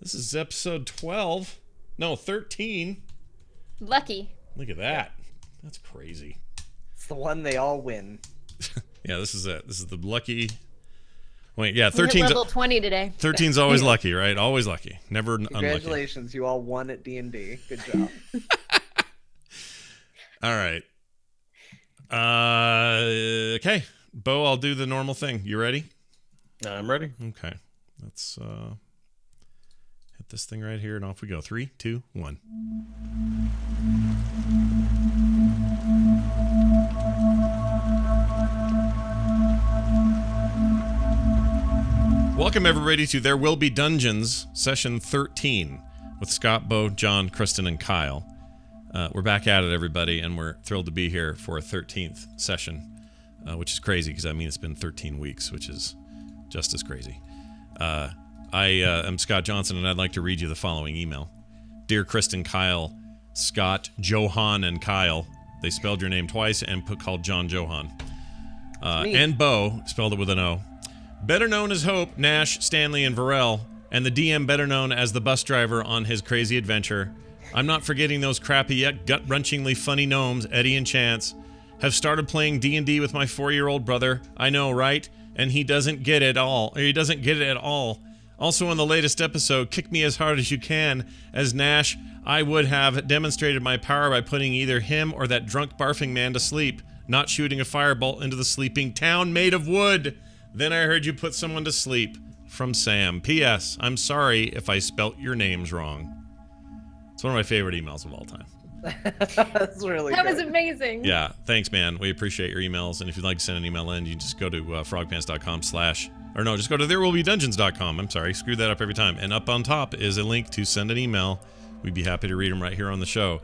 This is episode 12. No, 13. Lucky. Look at that. That's crazy. It's the one they all win. Yeah, this is it. This is the lucky. Wait, yeah, We hit 13's level 20 today. 13's always lucky, right? Always lucky. Never unlucky. Congratulations, you all won at D&D. Good job. All right. Okay. Bo, I'll do the normal thing. You ready? I'm ready. Okay. Let's hit this thing right here and off we go. 3, 2, 1. Welcome everybody to There Will Be Dungeons, session 13, with Scott, Bo, John, Kristen, and Kyle. We're back at it, everybody, and we're thrilled to be here for a 13th session, which is crazy because I mean it's been 13 weeks, which is just as crazy. I am Scott Johnson, and I'd like to read you the following email. Dear Kristen, Kyle, Scott, Johan, and Kyle. They spelled your name twice and called John Johan. And Bo, spelled it with an O. Better known as Hope, Nash, Stanley, and Varel, and the DM better known as the bus driver on his crazy adventure. I'm not forgetting those crappy yet gut-wrenchingly funny gnomes, Eddie and Chance. Have started playing D&D with my 4-year-old brother. I know, right? And he doesn't get it all. Or he doesn't get it at all. Also in the latest episode, Kick Me As Hard As You Can, as Nash, I would have demonstrated my power by putting either him or that drunk barfing man to sleep, not shooting a firebolt into the sleeping town made of wood. Then I heard you put someone to sleep. From Sam. P.S. I'm sorry if I spelt your names wrong. It's one of my favorite emails of all time. That's really That good. was amazing. Yeah, thanks, man. We appreciate your emails. And if you'd like to send an email in, you just go to frogpants.com/ or no, just go to therewillbedungeons.com. I'm sorry, screwed that up every time. And up on top is a link to send an email. We'd be happy to read them right here on the show.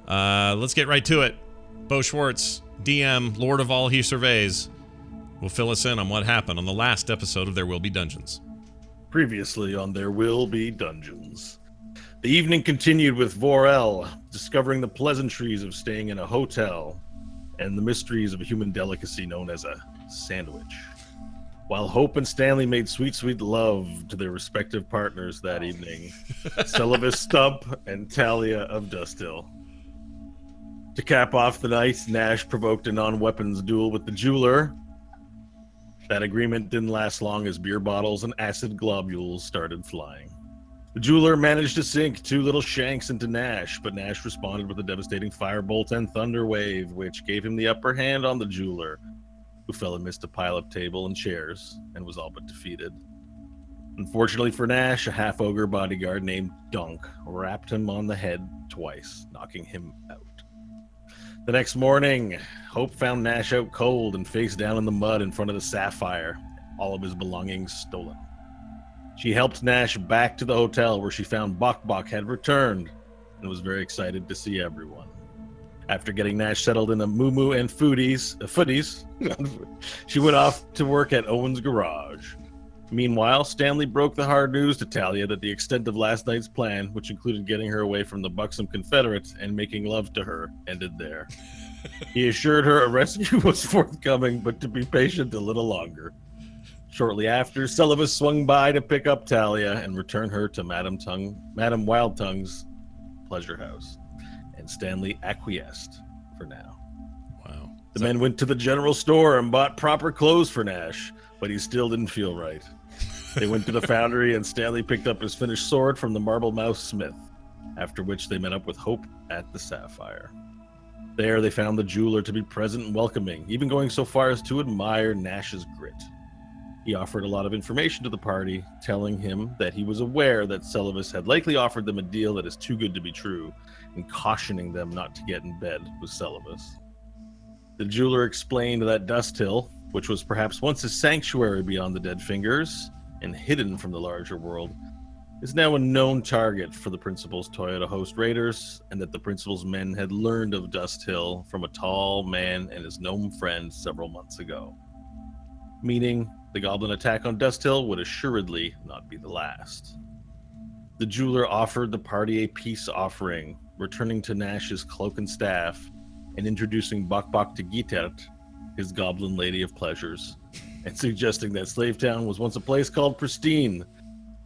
Let's get right to it. Bo Schwartz, DM, Lord of All He Surveys, will fill us in on what happened on the last episode of There Will Be Dungeons. Previously on There Will Be Dungeons. The evening continued with Vorel discovering the pleasantries of staying in a hotel and the mysteries of a human delicacy known as a sandwich. While Hope and Stanley made sweet, sweet love to their respective partners that evening, Sullivan Stump and Talia of Dust Hill. To cap off the night, Nash provoked a non-weapons duel with the jeweler. That agreement didn't last long as beer bottles and acid globules started flying. The jeweler managed to sink 2 little shanks into Nash, but Nash responded with a devastating firebolt and thunder wave, which gave him the upper hand on the jeweler, who fell amidst a pile of table and chairs and was all but defeated. Unfortunately for Nash, a half-ogre bodyguard named Dunk rapped him on the head twice, knocking him out. The next morning, Hope found Nash out cold and face down in the mud in front of the Sapphire, all of his belongings stolen. She helped Nash back to the hotel where she found Bok Bok had returned and was very excited to see everyone. After getting Nash settled in a moo and footies, she went off to work at Owen's garage. Meanwhile, Stanley broke the hard news to Talia that the extent of last night's plan, which included getting her away from the buxom Confederates and making love to her, ended there. He assured her a rescue was forthcoming, but to be patient a little longer. Shortly after, Sullivan swung by to pick up Talia and return her to Madame Wildtongue's pleasure house, and Stanley acquiesced for now. Wow. The men went to the general store and bought proper clothes for Nash, but he still didn't feel right. They went to the foundry and Stanley picked up his finished sword from the Marble Mouth Smith, after which they met up with Hope at the Sapphire. There they found the jeweler to be present and welcoming, even going so far as to admire Nash's grit. He offered a lot of information to the party, telling him that he was aware that Sullivan had likely offered them a deal that is too good to be true, and cautioning them not to get in bed with Sullivan. The jeweler explained that Dust Hill, which was perhaps once a sanctuary beyond the Dead Fingers and hidden from the larger world, is now a known target for the principal's Toyota Host raiders, and that the principal's men had learned of Dust Hill from a tall man and his gnome friend several months ago. Meaning, the goblin attack on Dust Hill would assuredly not be the last. The jeweler offered the party a peace offering, returning to Nash's cloak and staff, and introducing Bok Bok to Gitert, his goblin lady of pleasures, and suggesting that Slavetown was once a place called Pristine,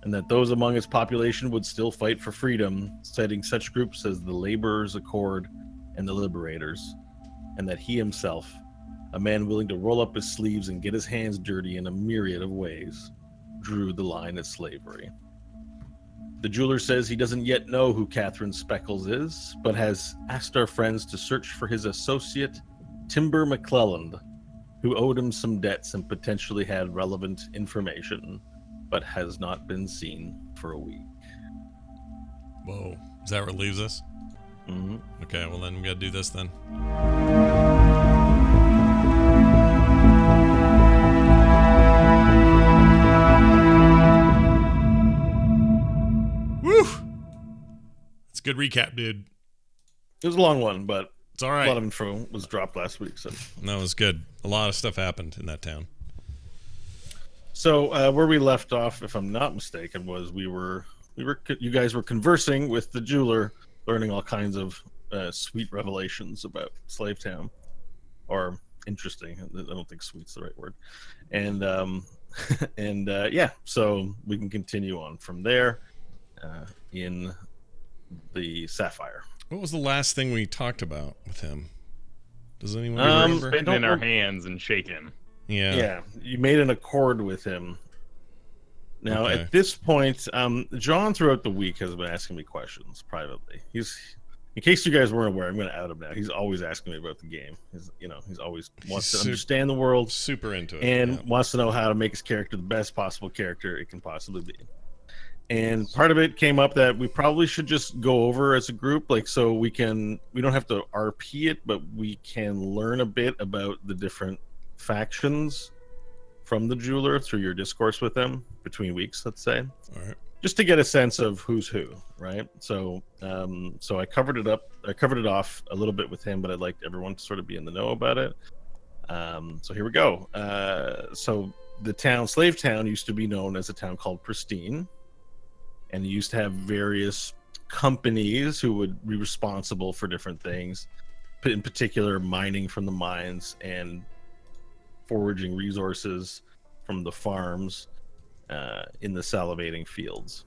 and that those among its population would still fight for freedom, citing such groups as the Laborers' Accord and the Liberators, and that he himself, a man willing to roll up his sleeves and get his hands dirty in a myriad of ways, drew the line at slavery. The jeweler says he doesn't yet know who Catherine Speckles is, but has asked our friends to search for his associate, Timber McClelland, who owed him some debts and potentially had relevant information, but has not been seen for a week. Whoa. Is that where it leaves us? Mm-hmm. Okay, well then we gotta do this then. Woo! It's a good recap, dude. It was a long one, but It's all right. a lot of info was dropped last week. So That was good. A lot of stuff happened in that town. So where we left off, if I'm not mistaken, was you guys were conversing with the jeweler, learning all kinds of sweet revelations about Slave Town, or interesting. I don't think "sweet's" the right word. And yeah, so we can continue on from there in the Sapphire. What was the last thing we talked about with him? Does anyone remember? Spitting in our hands and shaking. Yeah. You made an accord with him. Now, Okay. at this point, John throughout the week has been asking me questions privately. In case you guys weren't aware, I'm going to out him now. He's always asking me about the game. He's always wants to understand the world Super into it. and yeah. wants to know how to make his character the best possible character it can possibly be. And part of it came up that we probably should just go over as a group, so we don't have to RP it, but we can learn a bit about the different factions from the jeweler through your discourse with them between weeks, let's say. All right. Just to get a sense of who's who, right? So I covered it off a little bit with him, but I'd like everyone to sort of be in the know about it. So here we go. So the town, Slave Town, used to be known as a town called Pristine, and it used to have various companies who would be responsible for different things, in particular mining from the mines and foraging resources from the farms in the salivating fields.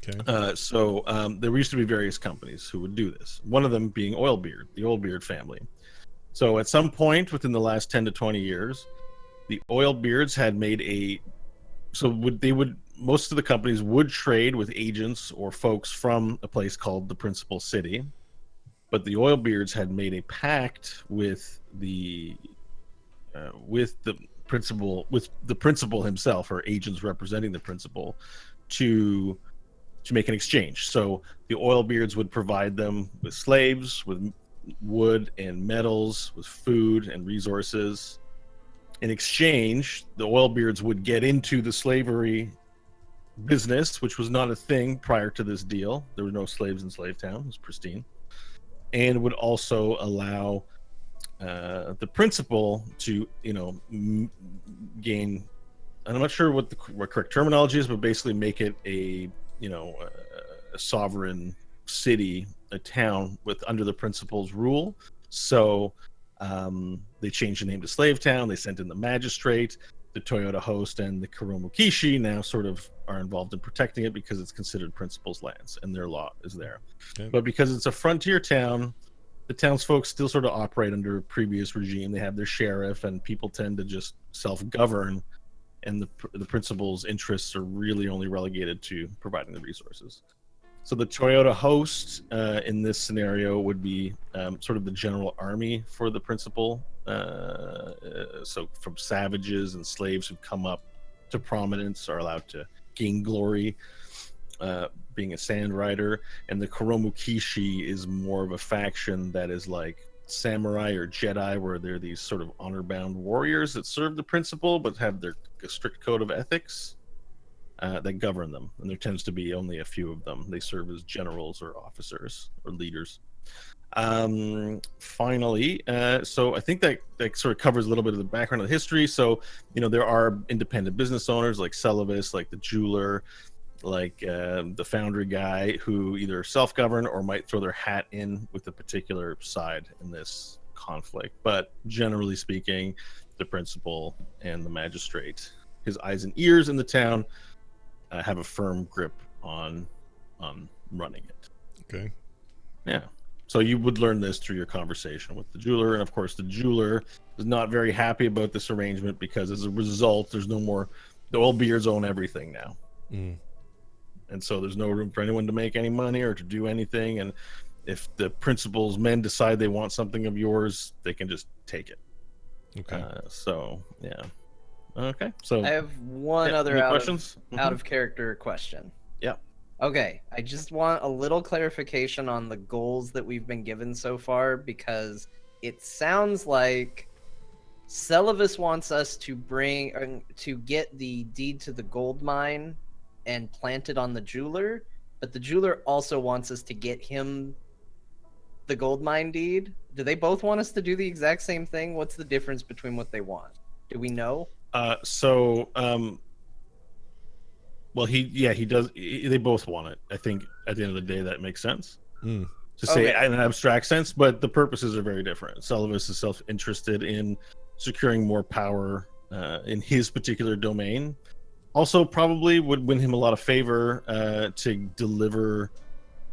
Okay. So there used to be various companies who would do this. One of them being Oilbeard, the Oilbeard family. So at some point within the last 10 to 20 years, the Oilbeards had made most of the companies would trade with agents or folks from a place called the Principal City, but the Oilbeards had made a pact with the principal himself, or agents representing the principal, to make an exchange. So the Oilbeards would provide them with slaves, with wood and metals, with food and resources. In exchange, the Oilbeards would get into the slavery business, which was not a thing prior to this deal. There were no slaves in Slave Town. It was pristine. And would also allow the principal to, gain, and I'm not sure what correct terminology is, but basically make it a sovereign city, a town under the principal's rule. So they changed the name to Slave Town. They sent in the magistrate. The Toyota Host and the Kuromukishi now sort of are involved in protecting it because it's considered principal's lands and their law is there. Okay. But because it's a frontier town, the townsfolk still sort of operate under a previous regime. They have their sheriff, and people tend to just self-govern, and the principal's interests are really only relegated to providing the resources. So the Toyota Host in this scenario would be sort of the general army for the principal. So from savages and slaves who come up to prominence are allowed to gain glory being a sand rider. And the Kuromukishi is more of a faction that is like samurai or Jedi, where they're these sort of honor-bound warriors that serve the principal but have a strict code of ethics that govern them, and there tends to be only a few of them. They serve as generals or officers or leaders. Finally, so I think that sort of covers a little bit of the background of the history. So, there are independent business owners like Celavis, like the jeweler, like the foundry guy, who either self-govern or might throw their hat in with a particular side in this conflict. But generally speaking, the principal and the magistrate, his eyes and ears in the town, have a firm grip on running it. Okay. Yeah. So you would learn this through your conversation with the jeweler, and of course the jeweler is not very happy about this arrangement because as a result, there's no more. The Oilbeards own everything now, and so there's no room for anyone to make any money or to do anything. And if the principal's men decide they want something of yours, they can just take it. Okay. So yeah. Okay. So I have one yeah, other any out questions? out of character question. Yeah. Okay, I just want a little clarification on the goals that we've been given so far, because it sounds like Celavis wants us to to get the deed to the gold mine and plant it on the jeweler, but the jeweler also wants us to get him the gold mine deed. Do they both want us to do the exact same thing? What's the difference between what they want? Do we know? Well, he does. They both want it. I think at the end of the day, that makes sense to say Okay. in an abstract sense, but the purposes are very different. Celavis is self-interested in securing more power in his particular domain. Also, probably would win him a lot of favor to deliver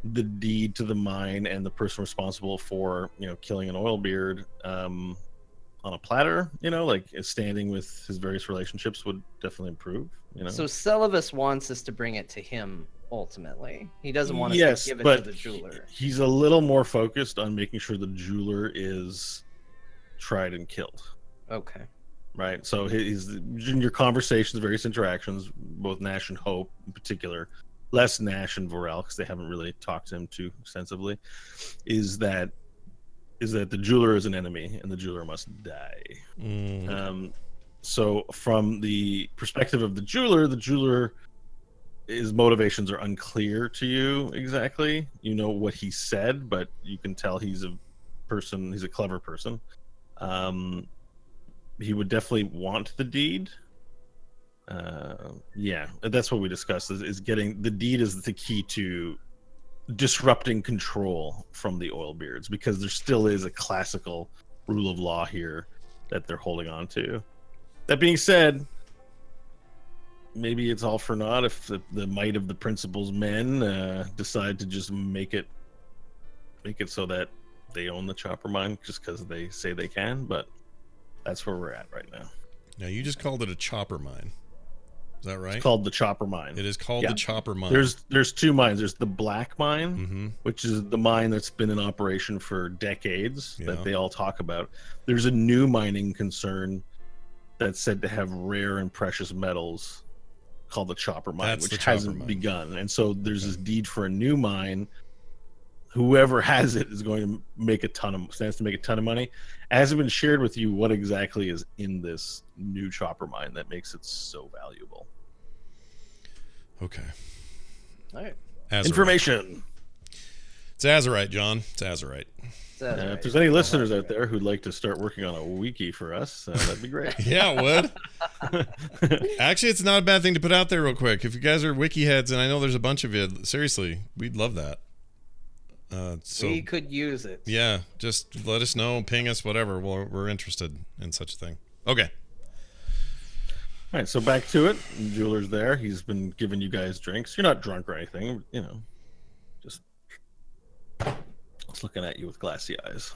the deed to the mine and the person responsible for killing an Oilbeard on a platter. Like standing with his various relationships would definitely improve. So Celavis wants us to bring it to him ultimately. He doesn't want us Yes, to give it but to the jeweler. he's a little more focused on making sure the jeweler is tried and killed. Okay. Right. So he's in your conversations, various interactions, both Nash and Hope in particular, less Nash and Vorel because they haven't really talked to him too extensively, is that the jeweler is an enemy and the jeweler must die. So from the perspective of the jeweler, his motivations are unclear to you exactly. You know what he said, but you can tell he's a clever person. He would definitely want the deed. Yeah, that's what we discussed is getting the deed is the key to disrupting control from the Oilbeards, because there still is a classical rule of law here that they're holding on to. That being said, maybe it's all for naught if the might of the principal's men decide to just make it so that they own the chopper mine just because they say they can. But that's where we're at right now. Now, you just called it a chopper mine. Is that right? It's called the chopper mine. It is called the chopper mine. There's two mines. There's the black mine, which is the mine that's been in operation for decades that they all talk about. There's a new mining concern that's said to have rare and precious metals called the chopper mine, which hasn't begun. And so there's this deed for a new mine. Whoever has it is going to stands to make a ton of money. It hasn't been shared with you what exactly is in this new chopper mine that makes it so valuable. Okay. All right. Azurite. Information. It's Azurite, John. It's Azurite. If there's any listeners out there who'd like to start working on a wiki for us, that'd be great. Yeah, it would. Actually, it's not a bad thing to put out there real quick. If you guys are wiki heads, and I know there's a bunch of you, seriously, we'd love that. So we could use it. Yeah, just let us know, ping us, whatever. We're interested in such a thing. Okay. All right, so back to it. The jeweler's there. He's been giving you guys drinks. You're not drunk or anything, just looking at you with glassy eyes.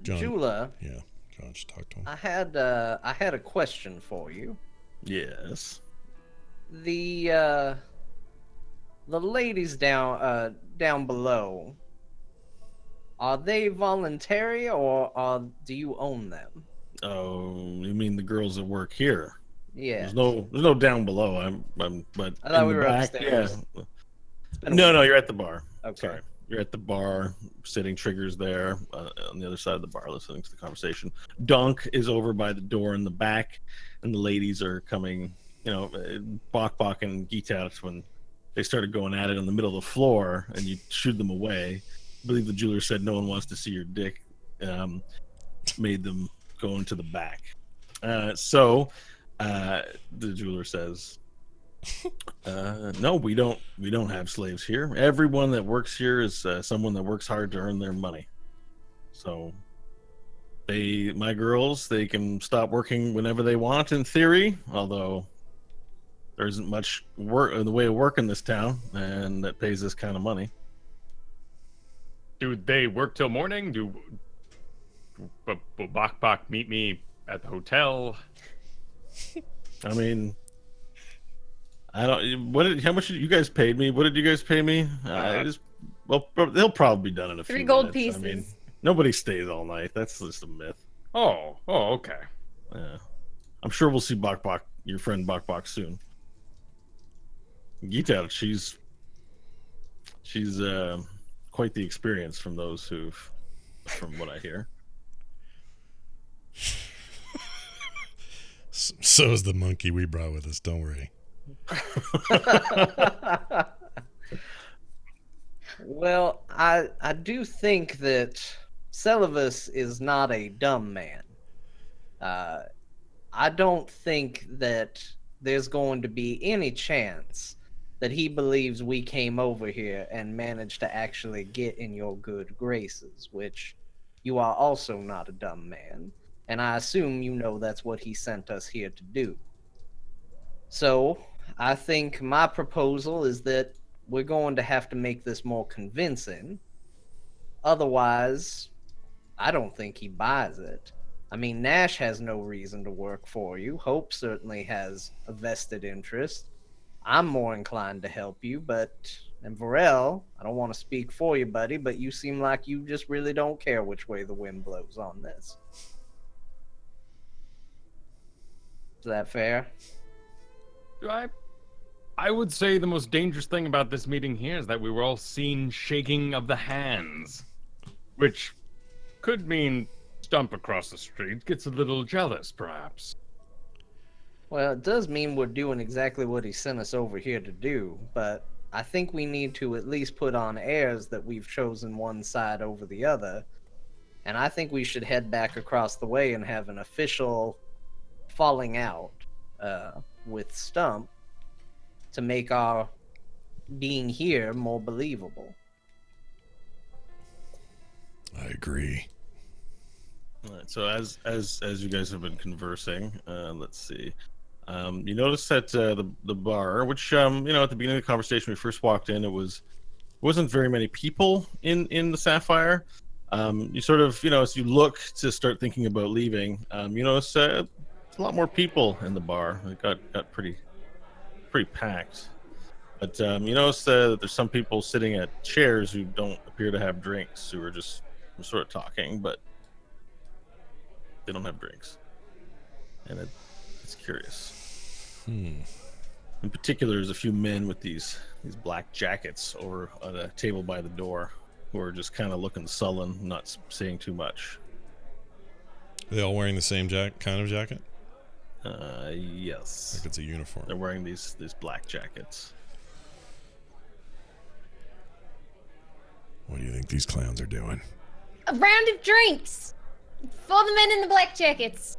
John, Jula. Yeah, John, just talk to him. I had a question for you. Yes. The ladies down below, are they voluntary or do you own them? Oh, you mean the girls that work here? Yeah. There's no down below. But I thought in we the were back, upstairs. yeah. been a No, you're at the bar. Okay. Sorry. You're at the bar, sitting Triggers there on the other side of the bar, listening to the conversation. Donk is over by the door in the back, and the ladies are coming. Bok and Geetout, when they started going at it in the middle of the floor, and you shooed them away. I believe the jeweler said no one wants to see your dick. Made them go into the back. So the jeweler says, no, we don't have slaves here. Everyone that works here is someone that works hard to earn their money. So my girls, they can stop working whenever they want in theory, although there isn't much work in the way of work in this town, and that pays this kind of money. Do they work till morning? Will Bok Bok meet me at the hotel? I mean, I don't. How much did you guys paid me? What did you guys pay me? Well, they'll probably be done in a few 3 gold minutes. pieces. I mean, nobody stays all night. That's just a myth. Oh, okay. Yeah, I'm sure we'll see Bok Bok, your friend Bok Bok, soon. Gita, she's quite the experience from what I hear. So is the monkey we brought with us. Don't worry. Well, I do think that Celavus is not a dumb man. I don't think that there's going to be any chance that he believes we came over here and managed to actually get in your good graces, which you are also not a dumb man, and I assume you know that's what he sent us here to do. So, I think my proposal is that we're going to have to make this more convincing. Otherwise, I don't think he buys it. I mean, Nash has no reason to work for you. Hope certainly has a vested interest. I'm more inclined to help you, and Varel, I don't want to speak for you, buddy, but you seem like you just really don't care which way the wind blows on this. Is that fair? I would say the most dangerous thing about this meeting here is that we were all seen shaking of the hands, which could mean Stump across the street gets a little jealous, perhaps. Well, it does mean we're doing exactly what he sent us over here to do, but I think we need to at least put on airs that we've chosen one side over the other, and I think we should head back across the way and have an official falling out with Stump to make our being here more believable. I agree. All right, so as you guys have been conversing, let's see. You notice that the bar, which at the beginning of the conversation we first walked in, wasn't very many people in the Sapphire. You sort of as you look to start thinking about leaving, you notice a lot more people in the bar. It got pretty packed. But you notice that there's some people sitting at chairs who don't appear to have drinks, who are just sort of talking, but they don't have drinks, and it's curious. In particular, there's a few men with these black jackets over at a table by the door who are just kind of looking sullen, not saying too much. Are they all wearing the same kind of jacket? Yes. Like it's a uniform. They're wearing these black jackets. What do you think these clowns are doing? A round of drinks for the men in the black jackets.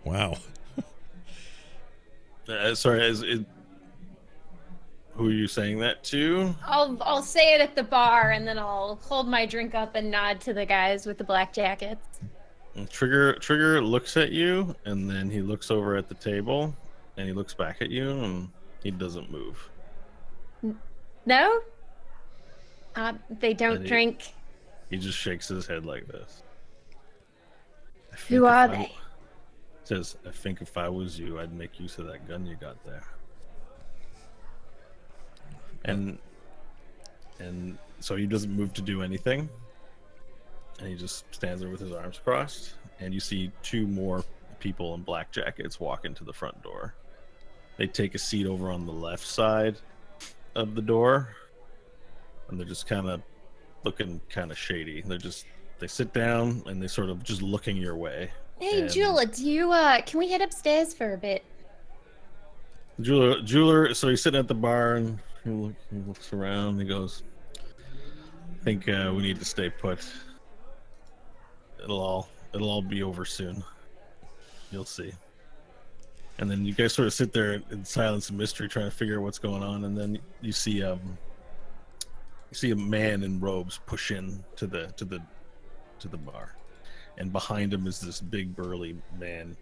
Wow. Sorry, who are you saying that to? I'll say it at the bar, and then I'll hold my drink up and nod to the guys with the black jackets. And Trigger looks at you, and then he looks over at the table, and he looks back at you, and he doesn't move. No? They don't And drink. He just shakes his head like this. Who are they? Says, I think if I was you, I'd make use of that gun you got there. And so he doesn't move to do anything. And he just stands there with his arms crossed. And you see 2 more people in black jackets walk into the front door. They take a seat over on the left side of the door. And they're just kind of looking kind of shady. They sit down and they sort of just looking your way. Hey, And Jula, can we head upstairs for a bit? Jeweler, so he's sitting at the bar and he looks around and he goes, I think we need to stay put. It'll all be over soon. You'll see. And then you guys sort of sit there in silence and mystery trying to figure out what's going on, and then you see a man in robes push in to the bar. and behind him is this big burly man,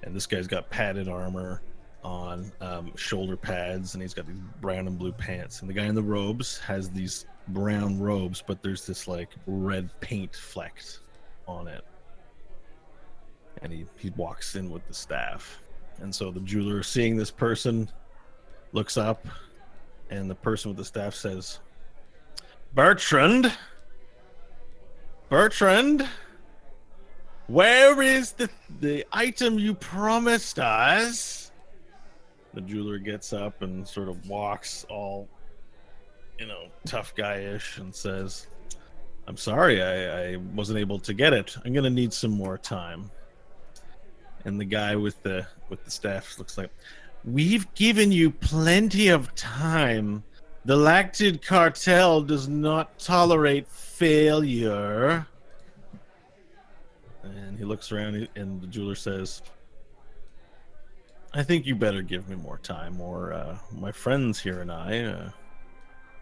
and this guy's got padded armor on, shoulder pads, and he's got these brown and blue pants, and the guy in the robes has these brown robes, but there's this like red paint flecked on it, and he walks in with the staff. And so the jeweler, seeing this person, looks up, and the person with the staff says, Bertrand, where is the item you promised us? The jeweler gets up and sort of walks all, tough guy-ish, and says, I'm sorry, I wasn't able to get it. I'm gonna need some more time. And the guy with the staff looks like, we've given you plenty of time. The Lactid Cartel does not tolerate failure. And he looks around, and the jeweler says, I think you better give me more time, or my friends here and I,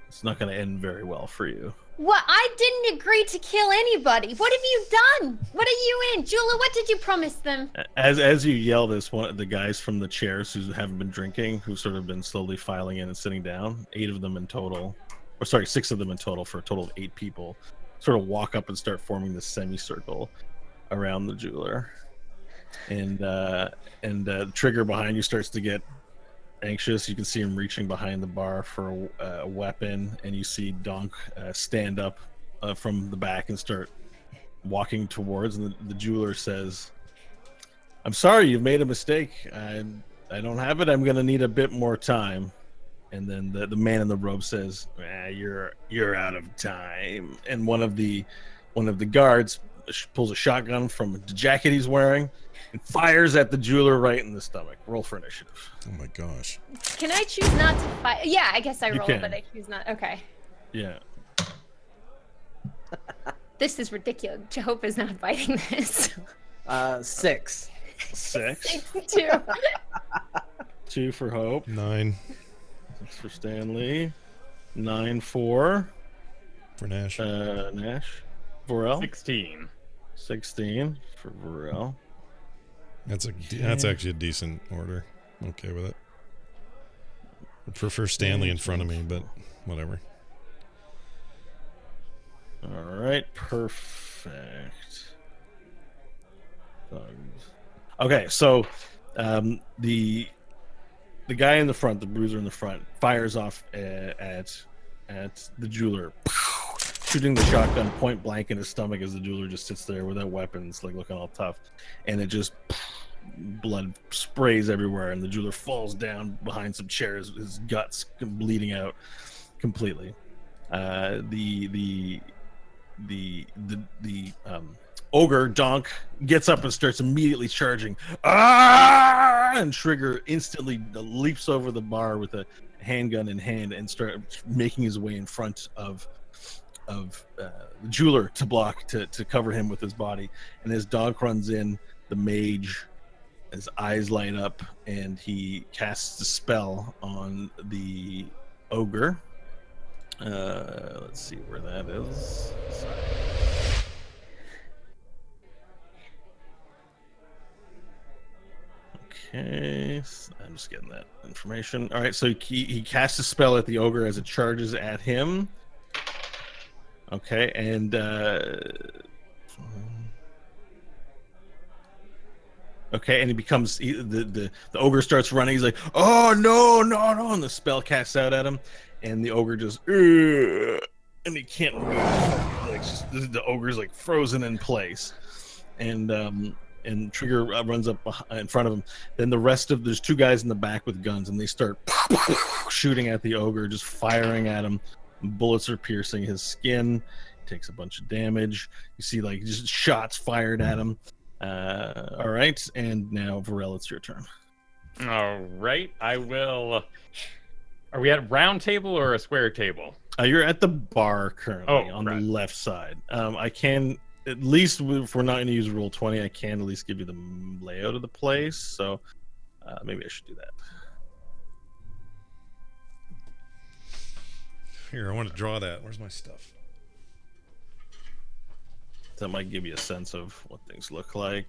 it's not going to end very well for you. What? I didn't agree to kill anybody. What have you done? What are you in? Jula, what did you promise them? As you yell this, one of the guys from the chairs who haven't been drinking, who've sort of been slowly filing in and sitting down, 6 of them in total, for a total of 8 people, sort of walk up and start forming this semicircle around the jeweler. And Trigger behind you starts to get anxious. You can see him reaching behind the bar for a weapon, and you see Donk stand up from the back and start walking towards, and the jeweler says, I'm sorry, you've made a mistake. I don't have it. I'm gonna need a bit more time. And then the man in the robe says, you're out of time. And one of the guards pulls a shotgun from the jacket he's wearing and fires at the jeweler right in the stomach. Roll for initiative. Oh my gosh. Can I choose not to fight? Yeah, I guess I roll, can. but I choose not. Okay. Yeah. This is ridiculous. Jehovah's not fighting this. 6. 6. 2. 2 for Hope. 9 6 for Stanley. 9 for Nash. Nash. Vorel. 16 for Vorel. That's actually a decent order. I'm okay with it. I prefer Stanley in front of me, but whatever. All right, perfect. Okay, so the guy in the front, the bruiser in the front, fires off at the jeweler, shooting the shotgun point blank in his stomach as the jeweler just sits there without weapons, like looking all tough, and it just blood sprays everywhere, and the jeweler falls down behind some chairs, his guts bleeding out completely. The ogre Donk gets up and starts immediately charging. And Trigger instantly leaps over the bar with a handgun in hand and starts making his way in front of the jeweler to cover him with his body. And as Donk runs in, the mage, his eyes light up, and he casts a spell on the ogre. Let's see where that is. Sorry. Okay, so I'm just getting that information. All right, so he casts a spell at the ogre as it charges at him. Okay, and okay, and he becomes the ogre starts running. He's like, "Oh no, no, no!" And the spell casts out at him, and the ogre just and he can't move. Like the ogre's like frozen in place, and Trigger runs up in front of him. Then there's 2 guys in the back with guns, and they start shooting at the ogre, just firing at him. Bullets are piercing his skin. He takes a bunch of damage. You see like just shots fired at him. All right, and now Varel, it's your turn. All right, I will. Are we at round table or a square table? You're at the bar currently on right. the left side. I can, at least if we're not going to use Rule 20, I can at least give you the layout of the place. So maybe I should do that. Here, I want to draw that. Where's my stuff? That might give you a sense of what things look like.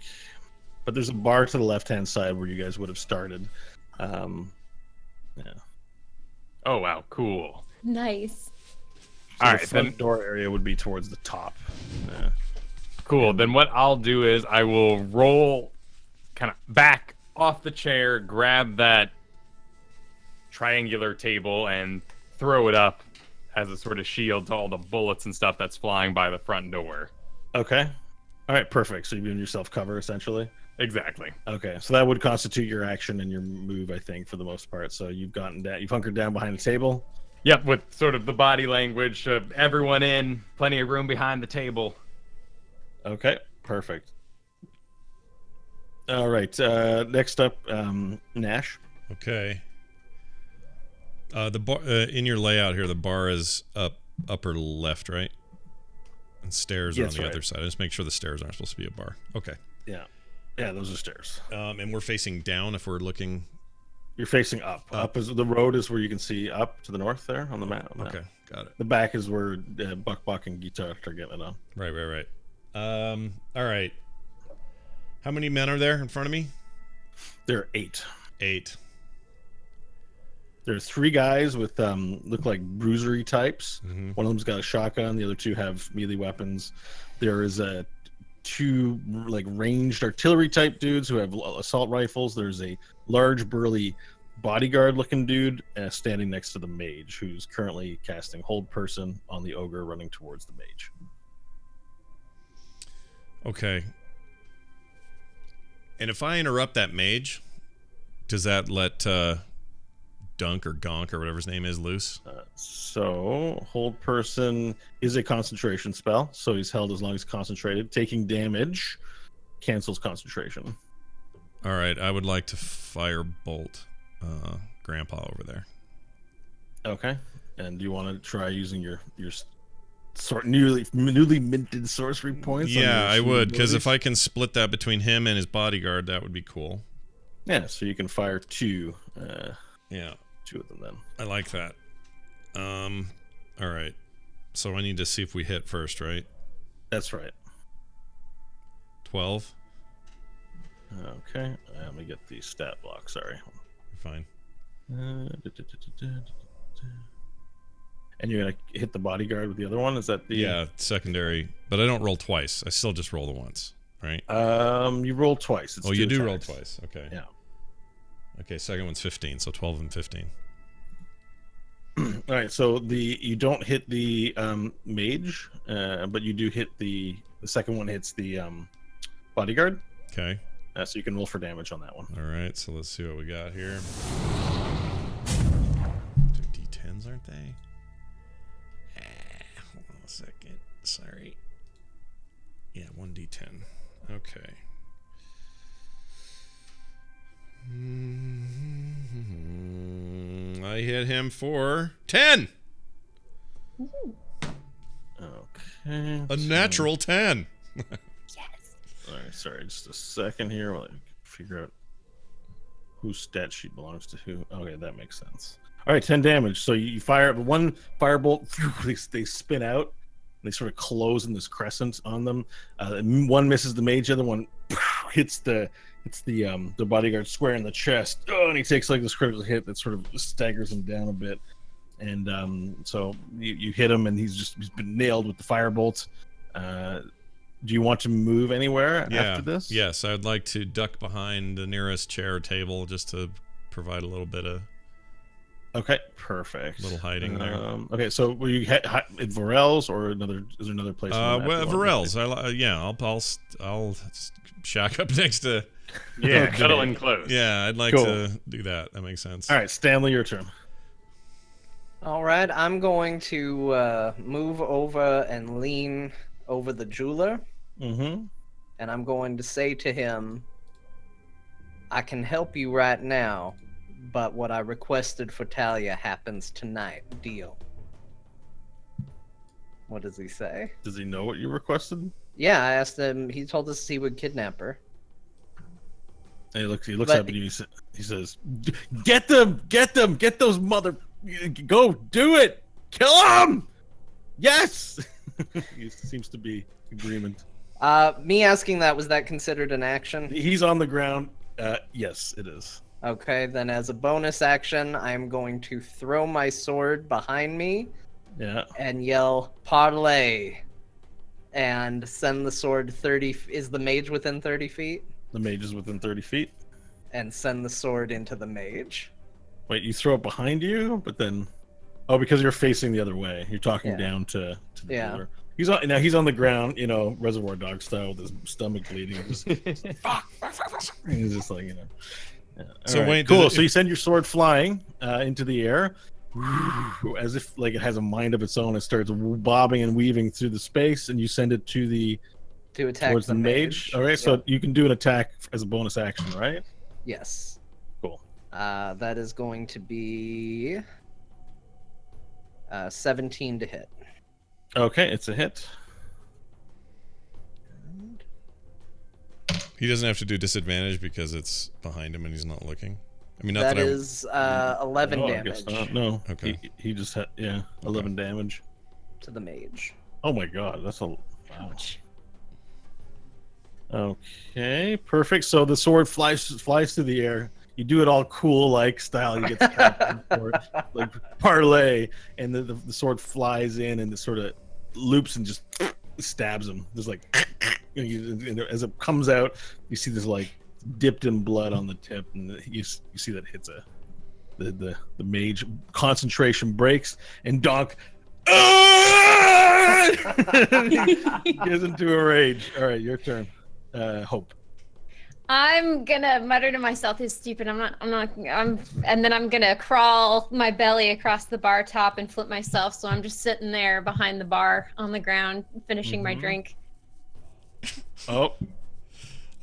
But there's a bar to the left-hand side where you guys would have started. Yeah. Oh wow, cool. Nice. So All the right, front then door area would be towards the top. Yeah. cool. Then what I'll do is I will roll kind of back off the chair, grab that triangular table, and throw it up as a sort of shield to all the bullets and stuff that's flying by the front door. Okay. All right, perfect. So you've given yourself cover, essentially. Exactly. Okay, so that would constitute your action and your move, I think, for the most part. So you've gotten down, you've hunkered down behind the table. Yep, with sort of the body language of everyone in, plenty of room behind the table. Okay, perfect. All right, next up, Nash. Okay. The bar in your layout here, the bar is upper left, right? And stairs are on the other side. Just make sure the stairs aren't supposed to be a bar. Okay. Yeah. Yeah, those are stairs. And we're facing down if we're looking. You're facing up. Up is the road is where you can see up to the north there on the map. Okay, got it. The back is where Buck and Gita are getting it on. Right. All right. How many men are there in front of me? There are 8. 8. There's 3 guys with look like bruisery types. Mm-hmm. One of them's got a shotgun. The other 2 have melee weapons. There is 2 like ranged artillery type dudes who have assault rifles. There's a large burly bodyguard looking dude standing next to the mage, who's currently casting hold person on the ogre running towards the mage. Okay. And if I interrupt that mage, does that let Dunk or Gonk or whatever his name is loose? So hold person is a concentration spell, so he's held as long as concentrated. Taking damage cancels concentration. All right, I would like to fire bolt Grandpa over there. Okay. And do you want to try using your newly minted sorcery points? Yeah, I would, because if I can split that between him and his bodyguard, that would be cool. Yeah, so you can fire 2. Yeah. 2 of them then. I like that. All right. So I need to see if we hit first, right? That's right. 12. Okay. Let me get the stat block. Sorry. Fine. And you're gonna hit the bodyguard with the other one? Is that the? Yeah, secondary. But I don't roll twice. I still just roll the once, right? You roll twice. It's you 2 do roll attacks. twice. Okay. Yeah. Okay, second one's 15, so 12 and 15. All right, so you don't hit the mage, but you do hit the second one hits the bodyguard. Okay. So you can roll for damage on that one. All right, so let's see what we got here. D10s, aren't they? Hold on a second. Sorry. Yeah, 1d10. Okay. I hit him for 10. Okay. A natural 10. Yes. All right, sorry, just a second here while I figure out whose stat sheet belongs to who. Okay, that makes sense. All right, 10 damage. So you fire one firebolt, they spin out, and they sort of close in this crescent on them. One misses the mage, the other one hits the bodyguard square in the chest. Oh, and he takes like this critical hit that sort of staggers him down a bit. And so you hit him, and he's been nailed with the firebolt. Do you want to move anywhere after this? Yes, I'd like to duck behind the nearest chair or table just to provide a little bit of. Okay, perfect. Little hiding there. Okay, so will you hit at Varel's or another? Is there another place? Well, Varel's. I'll shack up next to. Yeah, Okay. cuddling close. Yeah, I'd like to do that. That makes sense. All right, Stanley, your turn. All right, I'm going to move over and lean over the jeweler, Mm-hmm. and I'm going to say to him, I can help you right now, but what I requested for Talia happens tonight. Deal. What does he say? Does he know what you requested? Yeah, I asked him. He told us he would kidnap her. And he looks up at you. He says, "Get them! Get those mother! Go do it! Kill them! Yes!" He seems to be agreement. Me asking that, was that considered an action? He's on the ground. Yes, it is. Okay, then as a bonus action, I'm going to throw my sword behind me Yeah. and yell, parlay, and send the sword 30... Is the mage within 30 feet? The mage is within 30 feet. And send the sword into the mage. Wait, you throw it behind you, but then... Oh, because you're facing the other way. You're talking down to the jeweler. He's on the ground, Reservoir Dog style, with his stomach bleeding. Just, he's just like, Yeah. So All right, wait, cool. So you send your sword flying into the air, as if like it has a mind of its own. It starts bobbing and weaving through the space, and you send it to attack towards the mage. All right, so you can do an attack as a bonus action, right? Yes. Cool. That is going to be 17 to hit. Okay, it's a hit. He doesn't have to do disadvantage because it's behind him and he's not looking. I mean, not that is 11 I damage guess not. No. Okay. He just had 11 damage. to the mage. Oh my god, that's a ouch. Okay, perfect. So the sword flies through the air. You do it all cool like style. You get like parlay, and the sword flies in and it sort of loops and just stabs him. There's like as it comes out, you see this like dipped in blood on the tip, and you see that hits the mage. Concentration breaks, and Donk gets into a rage. All right, your turn. Hope. I'm gonna mutter to myself, "This is stupid. And then I'm gonna crawl my belly across the bar top and flip myself. So I'm just sitting there behind the bar on the ground, finishing my drink. Oh.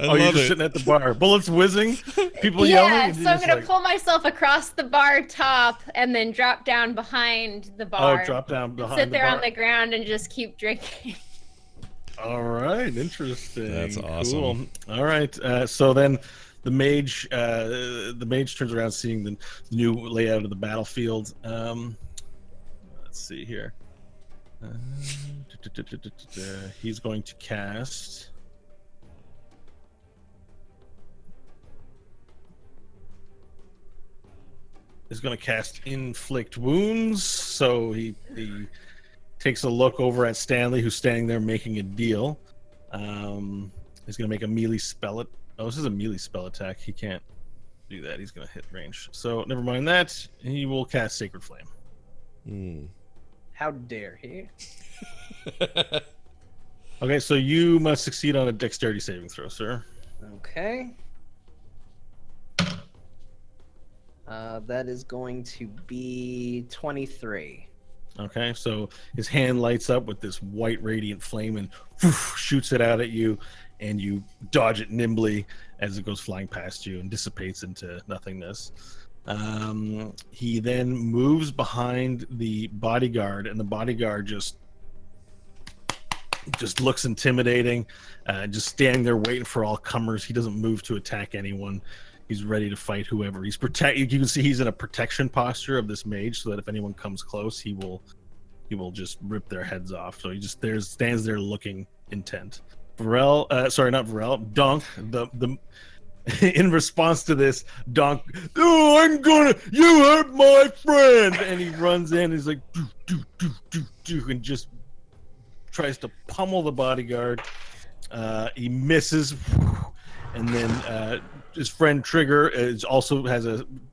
I You're love just it. sitting at the bar. Bullets whizzing, people yelling. Yeah, and so you're I'm just gonna like, pull myself across the bar top and then drop down behind the bar. Oh, drop down behind Sit the there bar. on the ground and just keep drinking. All right, interesting. That's awesome. Cool. All right, so then the mage turns around, seeing the new layout of the battlefield. Let's see here. He's going to cast. He's going to cast Inflict Wounds. So he takes a look over at Stanley, who's standing there making a deal. He's going to make a melee spell. Oh, this is a melee spell attack. He can't do that. He's going to hit range. So never mind that. He will cast Sacred Flame. How dare he? Okay, so you must succeed on a dexterity saving throw, sir. Okay. That is going to be 23. Okay, so his hand lights up with this white radiant flame and shoots it out at you, and you dodge it nimbly as it goes flying past you and dissipates into nothingness. He then moves behind the bodyguard, and the bodyguard just looks intimidating, just standing there waiting for all comers. He doesn't move to attack anyone. He's ready to fight whoever. You can see he's in a protection posture of this mage, so that if anyone comes close, he will just rip their heads off. So he just stands there looking intent. Varel, not Varel, Donk, the in response to this, Donk, you hurt my friend, and he runs in. He's like, do, and just tries to pummel the bodyguard. He misses, and then his friend Trigger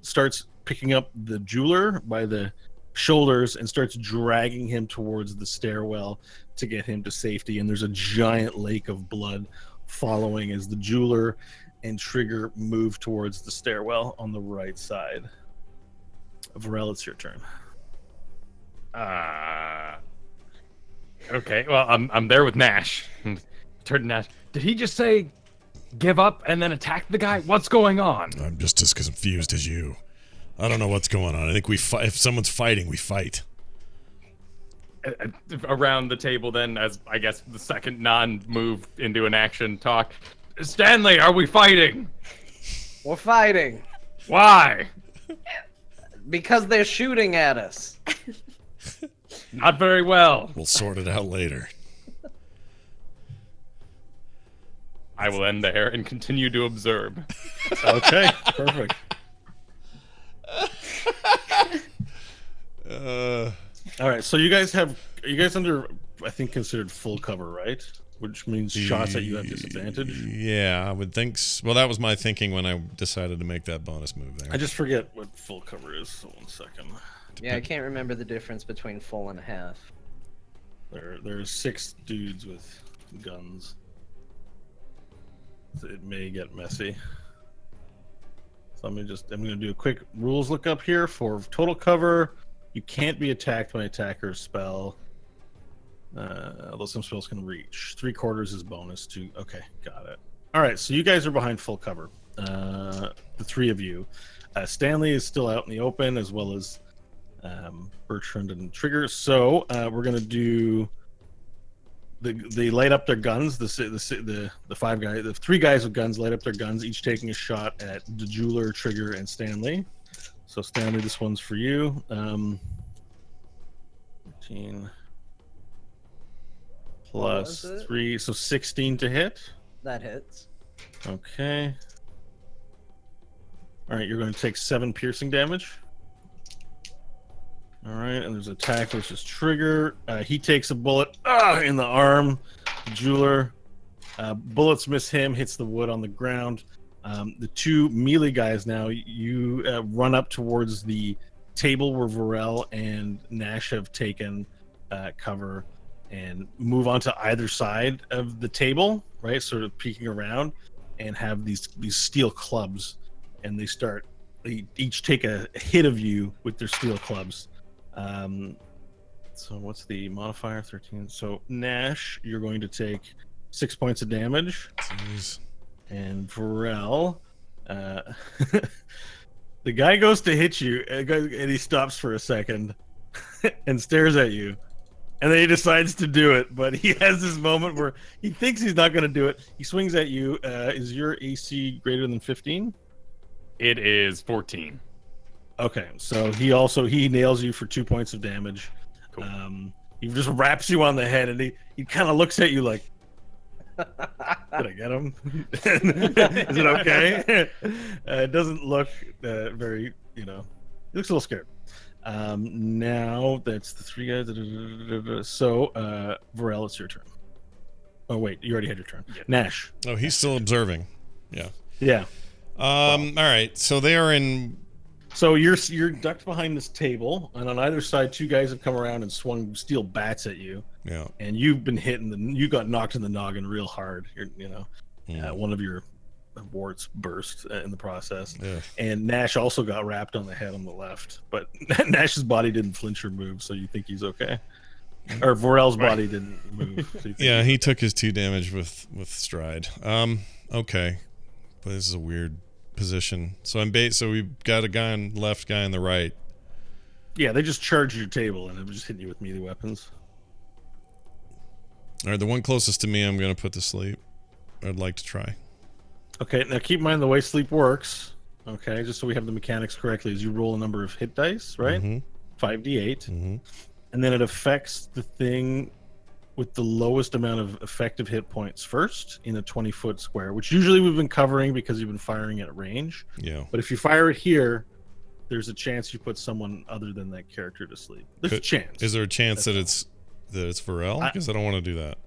starts picking up the jeweler by the shoulders and starts dragging him towards the stairwell to get him to safety. And there's a giant lake of blood following as the jeweler and Trigger move towards the stairwell on the right side. Varel, it's your turn. Okay, well, I'm there with Nash. Turn to Nash. Did he just say give up and then attack the guy? What's going on? I'm just as confused as you. I don't know what's going on. I think we fight. If someone's fighting, we fight. Around the table, then, as I guess the second non-move into an action talk. Stanley, are we fighting? We're fighting. Why? Because they're shooting at us. Not very well. We'll sort it out later. I will end there and continue to observe. Okay, perfect. All right, so are you guys under, I think, considered full cover, right? Which means shots at you at disadvantage. Yeah, I would think. Well, that was my thinking when I decided to make that bonus move there. I just forget what full cover is. So 1 second. Yeah, I can't remember the difference between full and half. There's 6 dudes with guns. So it may get messy. So I'm gonna do a quick rules lookup here for total cover. You can't be attacked by attacker's spell. Although some spells can reach. 3/4 is bonus to. Okay, got it. All right, so you guys are behind full cover. The 3 of you. Stanley is still out in the open, as well as Bertrand and Trigger. So we're gonna do. They light up their guns. The 3 guys with guns light up their guns, each taking a shot at the Jeweler, Trigger, and Stanley. So Stanley, this one's for you. 15 plus 3, so 16 to hit. That hits. Okay. All right, you're going to take 7 piercing damage. All right, and there's attack versus Trigger. He takes a bullet in the arm. The Jeweler. Bullets miss him, hits the wood on the ground. The 2 melee guys now, you run up towards the table where Varel and Nash have taken cover and move onto either side of the table, right? Sort of peeking around, and have these steel clubs, and they each take a hit of you with their steel clubs. So what's the modifier? 13. So Nash, you're going to take 6 points of damage. Jeez. And Varel, the guy goes to hit you, and he stops for a second and stares at you. And then he decides to do it, but he has this moment where he thinks he's not going to do it. He swings at you. Is your AC greater than 15? It is 14. Okay, so he nails you for 2 points of damage. Cool. He just wraps you on the head, and he kind of looks at you like, did I get him? Is it okay? It doesn't look very, he looks a little scared. Now that's the 3 guys. So, Varel, it's your turn. Oh wait, you already had your turn. Yeah. Nash. Oh, he's still observing. Yeah. Yeah. All right. So they are in. So you're ducked behind this table, and on either side, 2 guys have come around and swung steel bats at you. Yeah. And you've been hit you got knocked in the noggin real hard. One of your warts burst in the process. Yeah. And Nash also got wrapped on the head on the left, but Nash's body didn't flinch or move, so you think he's okay. Or Vorel's body didn't move. So Yeah, he took his 2 damage with stride. Okay, but this is a weird position. So so we've got a guy on the left, guy on the right. Yeah, they just charged your table and it was just hitting you with melee weapons. All right, the one closest to me, I'm gonna put to sleep. I'd like to try. Okay, now keep in mind the way sleep works. Okay, just so we have the mechanics correctly, is you roll a number of hit dice, right? Mm-hmm. 5d8, Mm-hmm. and then it affects the thing with the lowest amount of effective hit points first in a 20-foot square, which usually we've been covering because you've been firing at range. Yeah. But if you fire it here, there's a chance you put someone other than that character to sleep. There's a chance. Is there a chance that it's Varel? Because I don't want to do that.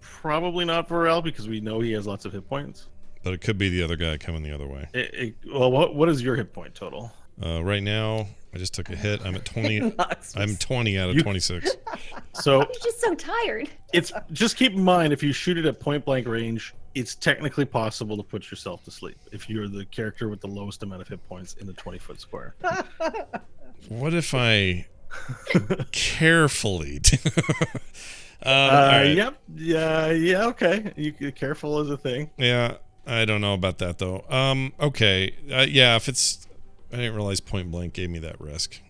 Probably not Varel because we know he has lots of hit points. But it could be the other guy coming the other way. Well, what is your hit point total? Right now, I just took a hit. I'm at 20. I'm 20 out of 26. So I'm just so tired. it's just keep in mind if you shoot it at point blank range, it's technically possible to put yourself to sleep if you're the character with the lowest amount of hit points in the 20-foot square. What if I carefully? All right. Yep. Yeah. Okay. Careful is a thing. Yeah, I don't know about that though. Okay. Yeah, if it's, I didn't realize point blank gave me that risk.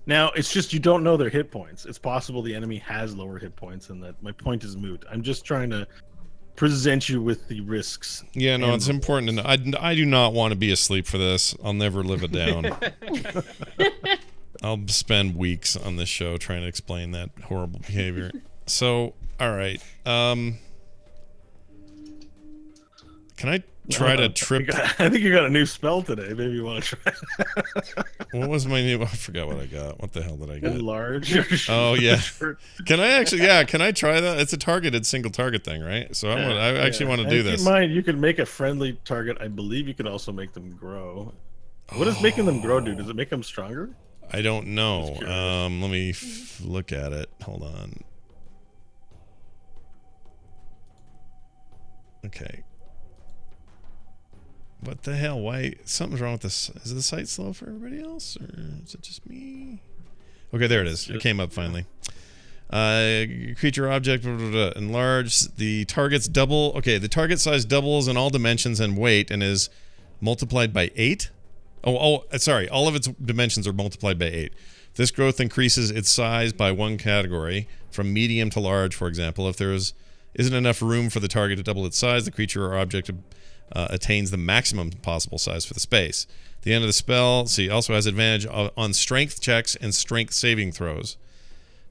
Now it's just you don't know their hit points. It's possible the enemy has lower hit points, and that my point is moot. I'm just trying to present you with the risks. Yeah, no, it's important to know. I do not want to be asleep for this. I'll never live it down. I'll spend weeks on this show trying to explain that horrible behavior. So, all right. Can I try to trip? I think you got a new spell today. Maybe you want to try. What was my new? I forgot what I got. What the hell did I get? Enlarge. Oh yeah. Can I actually? Yeah. Can I try that? It's a targeted single target thing, right? So I actually want to do this. Keep in mind, you can make a friendly target. I believe you can also make them grow. What does making them grow do? Does it make them stronger? I don't know. Let me look at it. Hold on. Okay. What the hell? Why? Something's wrong with this. Is the site slow for everybody else, or is it just me? Okay, there it is. It came up finally. Creature object enlarged. The target's double. Okay, the target size doubles in all dimensions and weight, and is multiplied by 8. Sorry. All of its dimensions are multiplied by 8. This growth increases its size by 1 category, from medium to large, for example. If there isn't enough room for the target to double its size, the creature or object attains the maximum possible size for the space. The end of the spell, also has advantage on strength checks and strength saving throws.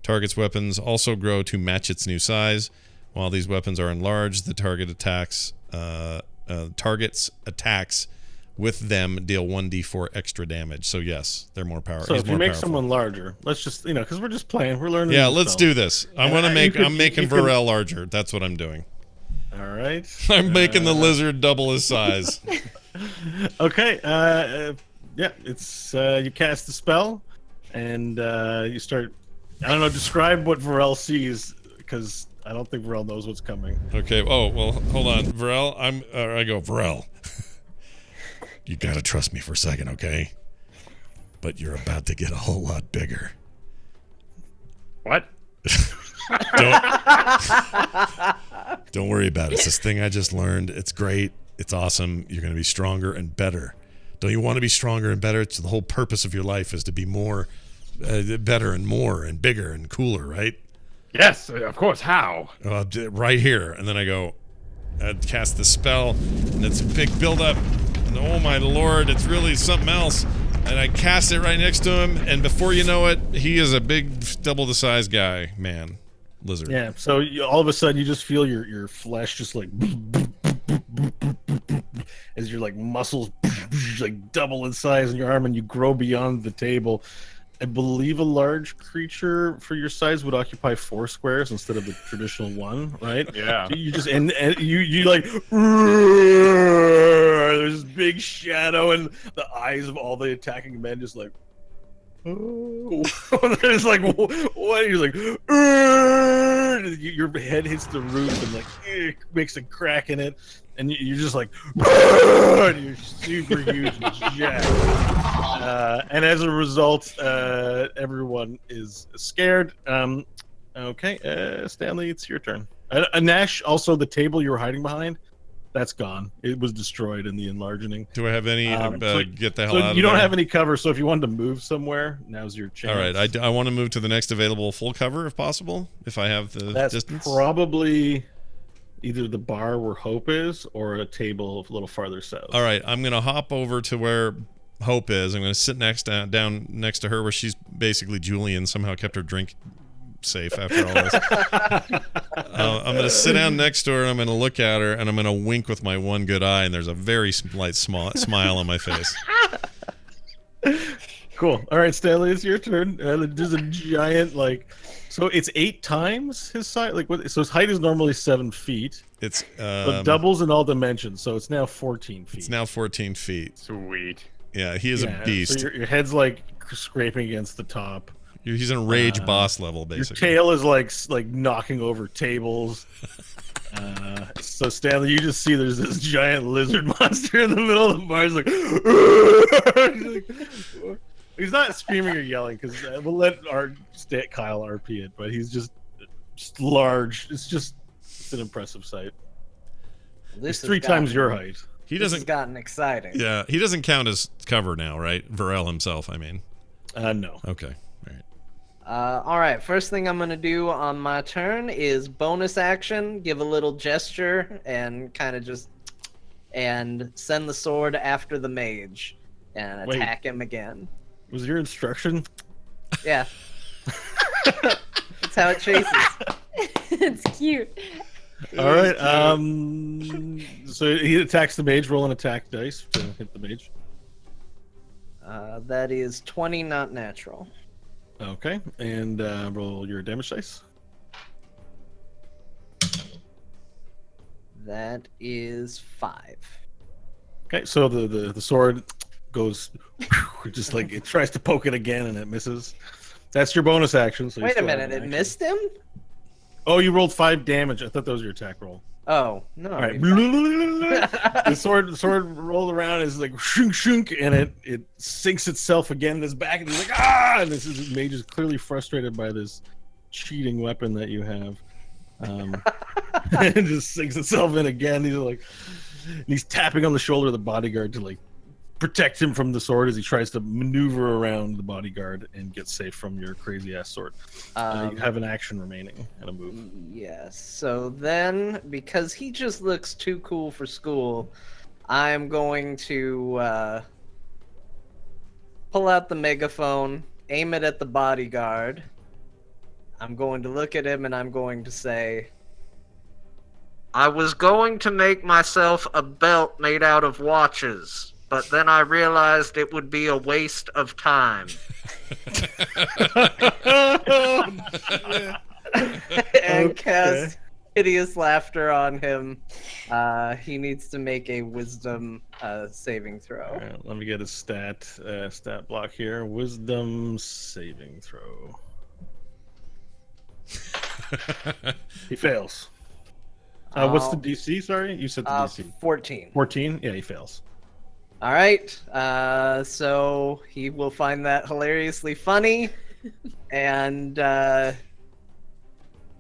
Target's weapons also grow to match its new size. While these weapons are enlarged, the target's attacks with them deal 1d4 extra damage. So yes, they're more powerful. So if you make someone larger, let's just, because we're just playing, we're learning. Yeah, let's do this. I'm making Varel larger. That's what I'm doing. All right. I'm making the lizard double his size. Okay. Yeah, it's you cast the spell, and you start. I don't know. Describe what Varel sees, because I don't think Varel knows what's coming. Okay. Oh well, hold on, Varel. I go Varel. You gotta trust me for a second, okay? But you're about to get a whole lot bigger. What? Don't worry about it. It's this thing I just learned. It's great. It's awesome. You're gonna be stronger and better. Don't you want to be stronger and better? It's the whole purpose of your life is to be more, better and more and bigger and cooler, right? Yes, of course. How? Right here. And then I go, I'd cast the spell, and it's a big build-up. And oh my lord, it's really something else. And I cast it right next to him, and before you know it, he is a big, double the size guy, man, lizard. Yeah. So all of a sudden, you just feel your flesh just like as your muscles like double in size in your arm, and you grow beyond the table. I believe a large creature for your size would occupy 4 squares instead of the traditional 1, right? Yeah. You just and you like there's this big shadow, and the eyes of all the attacking men just like there's like what you're like your head hits the roof and makes a crack in it, and you're just like you're super huge and jacked. And as a result, everyone is scared. Okay, Stanley, it's your turn. Nash, also the table you were hiding behind, that's gone. It was destroyed in the enlarging. Do I have any get the hell so out of you don't there? have any cover, so if you wanted to move somewhere, now's your chance. All right, I want to move to the next available full cover if possible, if I have the distance. Probably either the bar where Hope is or a table a little farther south. All right, I'm going to hop over to where Hope is. I'm going to sit down next to her where she's basically Julian somehow kept her drink safe after all this. I'm going to sit down next to her, and I'm going to look at her, and I'm going to wink with my one good eye, and there's a very slight smile on my face. Cool. All right, Stanley, it's your turn. There's a giant so it's 8 times his size. So his height is normally 7 feet. It's but doubles in all dimensions, so it's now 14 feet. It's now 14 feet. Sweet. Yeah, he is a beast. So your head's scraping against the top. He's in rage boss level, basically. Your tail is like knocking over tables. So Stanley, you just see there's this giant lizard monster in the middle of the bar. He's not screaming or yelling because we'll let Kyle RP it, but he's just large. It's an impressive sight. It's 3 times your height. This has gotten exciting. Yeah, he doesn't count as cover now, right? Varel himself, I mean. No. Okay. All right. All right, first thing I'm going to do on my turn is bonus action, give a little gesture, and kind of and send the sword after the mage and attack him again. Was your instruction? Yeah. how it chases. It's cute. All right. So he attacks the mage. Roll an attack dice to hit the mage. That is 20, not natural. Okay, and roll your damage dice. That is 5. Okay, so the sword goes just like it tries to poke it again and it misses. That's your bonus action. So you Wait a still have minute, an it action. missed him? Oh, you rolled 5 damage. I thought that was your attack roll. Oh, no. All right. the sword rolled around, is like shunk shunk, and it sinks itself again in his back, and he's like, ah! And this mage is clearly frustrated by this cheating weapon that you have. It just sinks itself in again. He's tapping on the shoulder of the bodyguard to like protect him from the sword as he tries to maneuver around the bodyguard and get safe from your crazy ass sword. You have an action remaining and a move. Yes. So then, because he just looks too cool for school, I'm going to pull out the megaphone, aim it at the bodyguard. I'm going to look at him and I'm going to say, I was going to make myself a belt made out of watches, but then I realized it would be a waste of time. And cast hideous laughter on him. He needs to make a wisdom saving throw. All right, let me get a stat block here. Wisdom saving throw. He fails. What's the DC? Sorry, you said the DC. 14. 14. Yeah, he fails. All right. So he will find that hilariously funny, and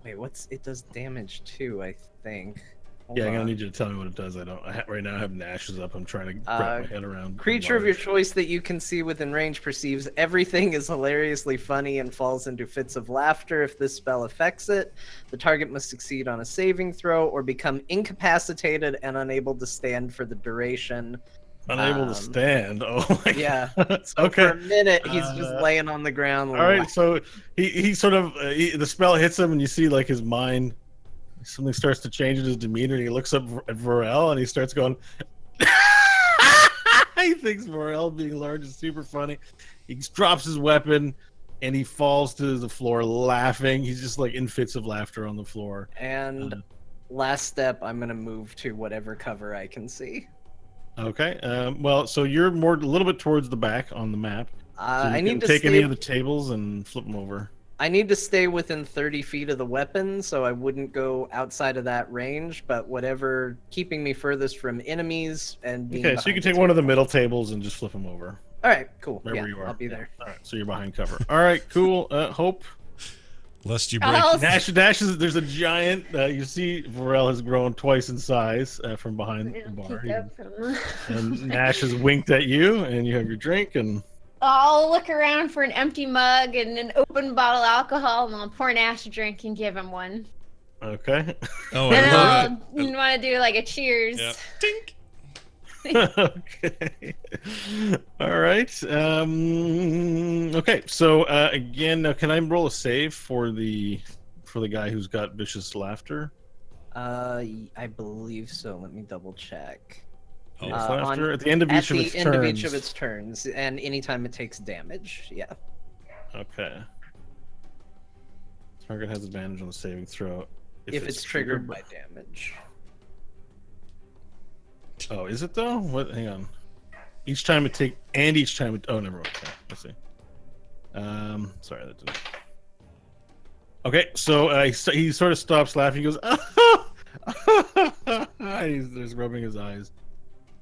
wait, it does damage too, I think. Hold I'm on. gonna need you to tell me what it does. Right now I have Nash's up. I'm trying to wrap my head around. Creature of your choice that you can see within range perceives everything is hilariously funny and falls into fits of laughter. If this spell affects it, the target must succeed on a saving throw or become incapacitated and unable to stand for the duration. Unable to stand. Oh my Yeah. God. So Okay. for a minute, he's just laying on the ground. All right. So he sort of the spell hits him, and you see like his mind. Something starts to change in his demeanor, and he looks up at Vorel, and he starts going. He thinks Vorel being large is super funny. He drops his weapon, and he falls to the floor laughing. He's just like in fits of laughter on the floor. And last step, I'm gonna move to whatever cover I can see. Okay. Well, so you're a little bit towards the back on the map. So I need to take stay, any of the tables and flip them over. I need to stay within 30 feet of the weapon, so I wouldn't go outside of that range. But whatever, keeping me furthest from enemies and being Okay, so you can behind take one of the middle tables and just flip them over. All right, cool. Wherever Yeah, you are. I'll be there. All right, so you're behind cover. All right, cool. Hope. Lest you break. Charles. Nash is there's a giant. You see, Vorel has grown twice in size from behind the bar. Peek up from- And Nash has winked at you, and you have your drink, and I'll look around for an empty mug and an open bottle of alcohol, and I'll pour Nash a drink and give him one. okay. Oh, And I love I'll it. want to do like a cheers. Yeah. Tink. Okay. All right. Okay. So again, can I roll a save for the guy who's got vicious laughter? I believe so. Let me double check. Oh, Laughter at the end of each of its turns. At the end of each of its turns, and anytime it takes damage. Yeah. Okay. Target has advantage on the saving throw If it's triggered by damage. Oh, is it though? What? Hang on. Each time it oh, never mind. Okay, let's see. Sorry, that didn't. Okay, so he sort of stops laughing. He goes, he's just rubbing his eyes,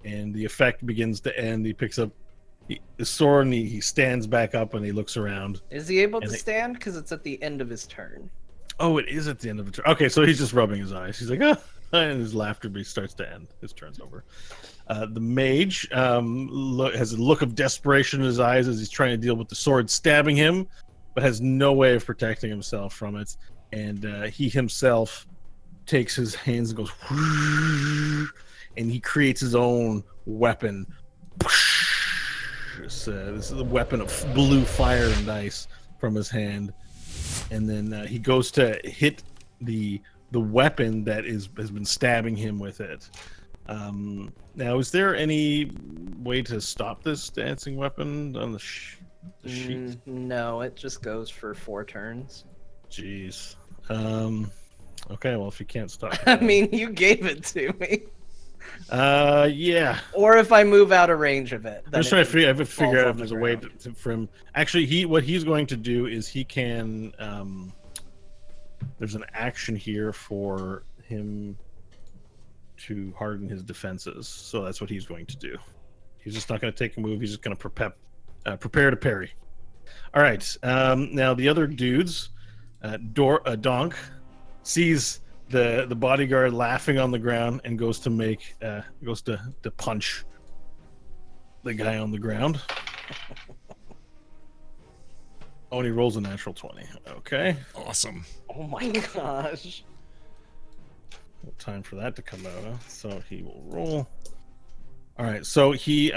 and the effect begins to end. He picks up the sword and he stands back up and he looks around. Is he able to And stand? Because it's at the end of his turn. Oh, it is at the end of the turn. Okay, so he's just rubbing his eyes. He's like, and his laughter starts to end. His turn's over. The mage has a look of desperation in his eyes as he's trying to deal with the sword stabbing him, but has no way of protecting himself from it. And he himself takes his hands and goes, and he creates his own weapon. This is a weapon of blue fire and ice from his hand. and then he goes to hit the weapon that has been stabbing him with it. Now, is there any way to stop this dancing weapon on the sheet? No, it just goes for 4 turns. Jeez. Okay, well, if you can't stop I mean, you gave it to me. Yeah. Or if I move out of range of it. I'm just trying to figure out if on there's the a way ground. for him. Actually, what he's going to do is he can. There's an action here for him to harden his defenses, so that's what he's going to do. He's just not going to take a move. He's just going to prepare to parry. All right. Now the other dudes, Donk sees the bodyguard laughing on the ground and goes to punch the guy on the ground. Oh, and he rolls a natural 20. Okay. Awesome. Oh my gosh. Time for that to come out, huh? So he will roll. All right. So he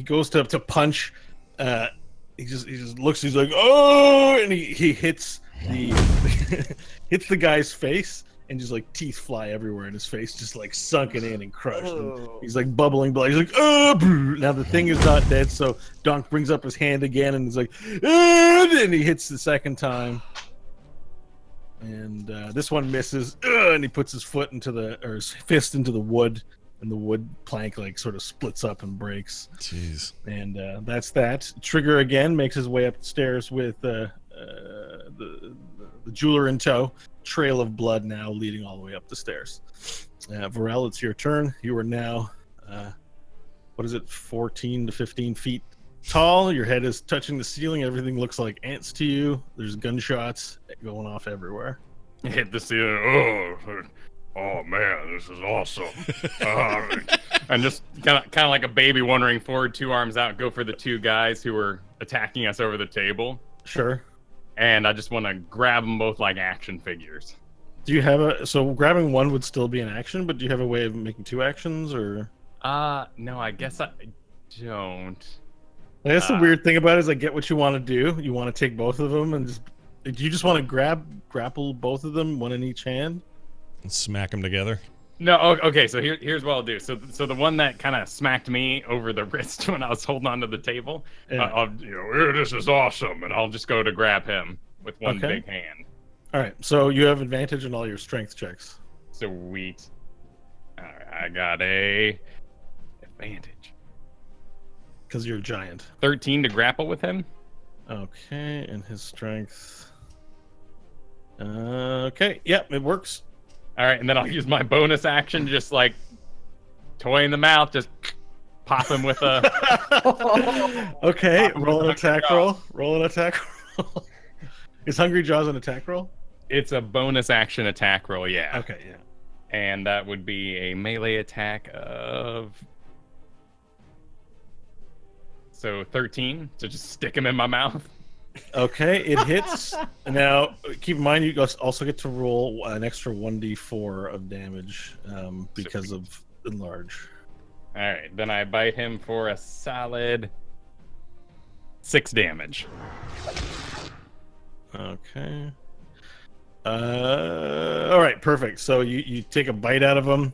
goes to punch. He just looks. He's like, oh, and he hits hits the guy's face, and just like teeth fly everywhere in his face, just like sunken in and crushed. And he's like bubbling blood. He's like, oh! Now the thing is not dead, so Donk brings up his hand again, and he's like, and he hits the second time. And this one misses, and he puts his his fist into the wood, and the wood plank like sort of splits up and breaks. Jeez. And that's that. Trigger again makes his way upstairs with the jeweler in tow. Trail of blood now leading all the way up the stairs. Varel, it's your turn. You are now, 14 to 15 feet tall. Your head is touching the ceiling. Everything looks like ants to you. There's gunshots going off everywhere. Hit the ceiling. Oh man, this is awesome. And just kind of like a baby wandering forward, 2 arms out, go for the 2 guys who were attacking us over the table. Sure. And I just want to grab them both like action figures. Do you have so grabbing one would still be an action, but do you have a way of making 2 actions, or? No, I guess I don't. I guess the weird thing about it is I get what you want to do. You want to take both of them and do you just want to grapple both of them, one in each hand? And smack them together. No, okay, so here's what I'll do. So the one that kind of smacked me over the wrist when I was holding onto the table, yeah. This is awesome, and I'll just go to grab him with one big hand. All right, so you have advantage on all your strength checks. Sweet. All right, I got a advantage. Because you're a giant. 13 to grapple with him. Okay, and his strength. Okay, yep, it works. All right, and then I'll use my bonus action, just like toy in the mouth, just pop him with a. Okay, roll an attack roll. Roll an attack roll. Is Hungry Jaws an attack roll? It's a bonus action attack roll, yeah. Okay, yeah. And that would be a melee attack of. So 13 to just stick him in my mouth. Okay, it hits. Now, keep in mind, you also get to roll an extra 1d4 of damage because of Enlarge. All right, then I bite him for a solid 6 damage. Okay. All right, perfect. So you take a bite out of him,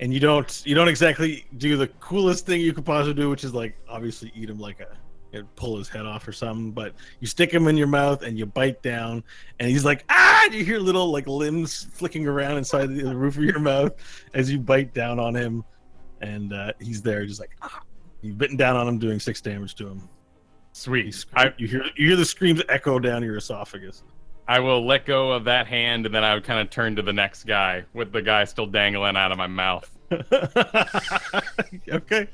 and you don't exactly do the coolest thing you could possibly do, which is like obviously eat him like pull his head off or something, but you stick him in your mouth and you bite down, and he's like, ah! And you hear little like limbs flicking around inside the roof of your mouth as you bite down on him, and he's there just like, ah! You've bitten down on him, doing 6 damage to him. Sweet. You hear the screams echo down your esophagus. I will let go of that hand, and then I would kind of turn to the next guy with the guy still dangling out of my mouth. Okay,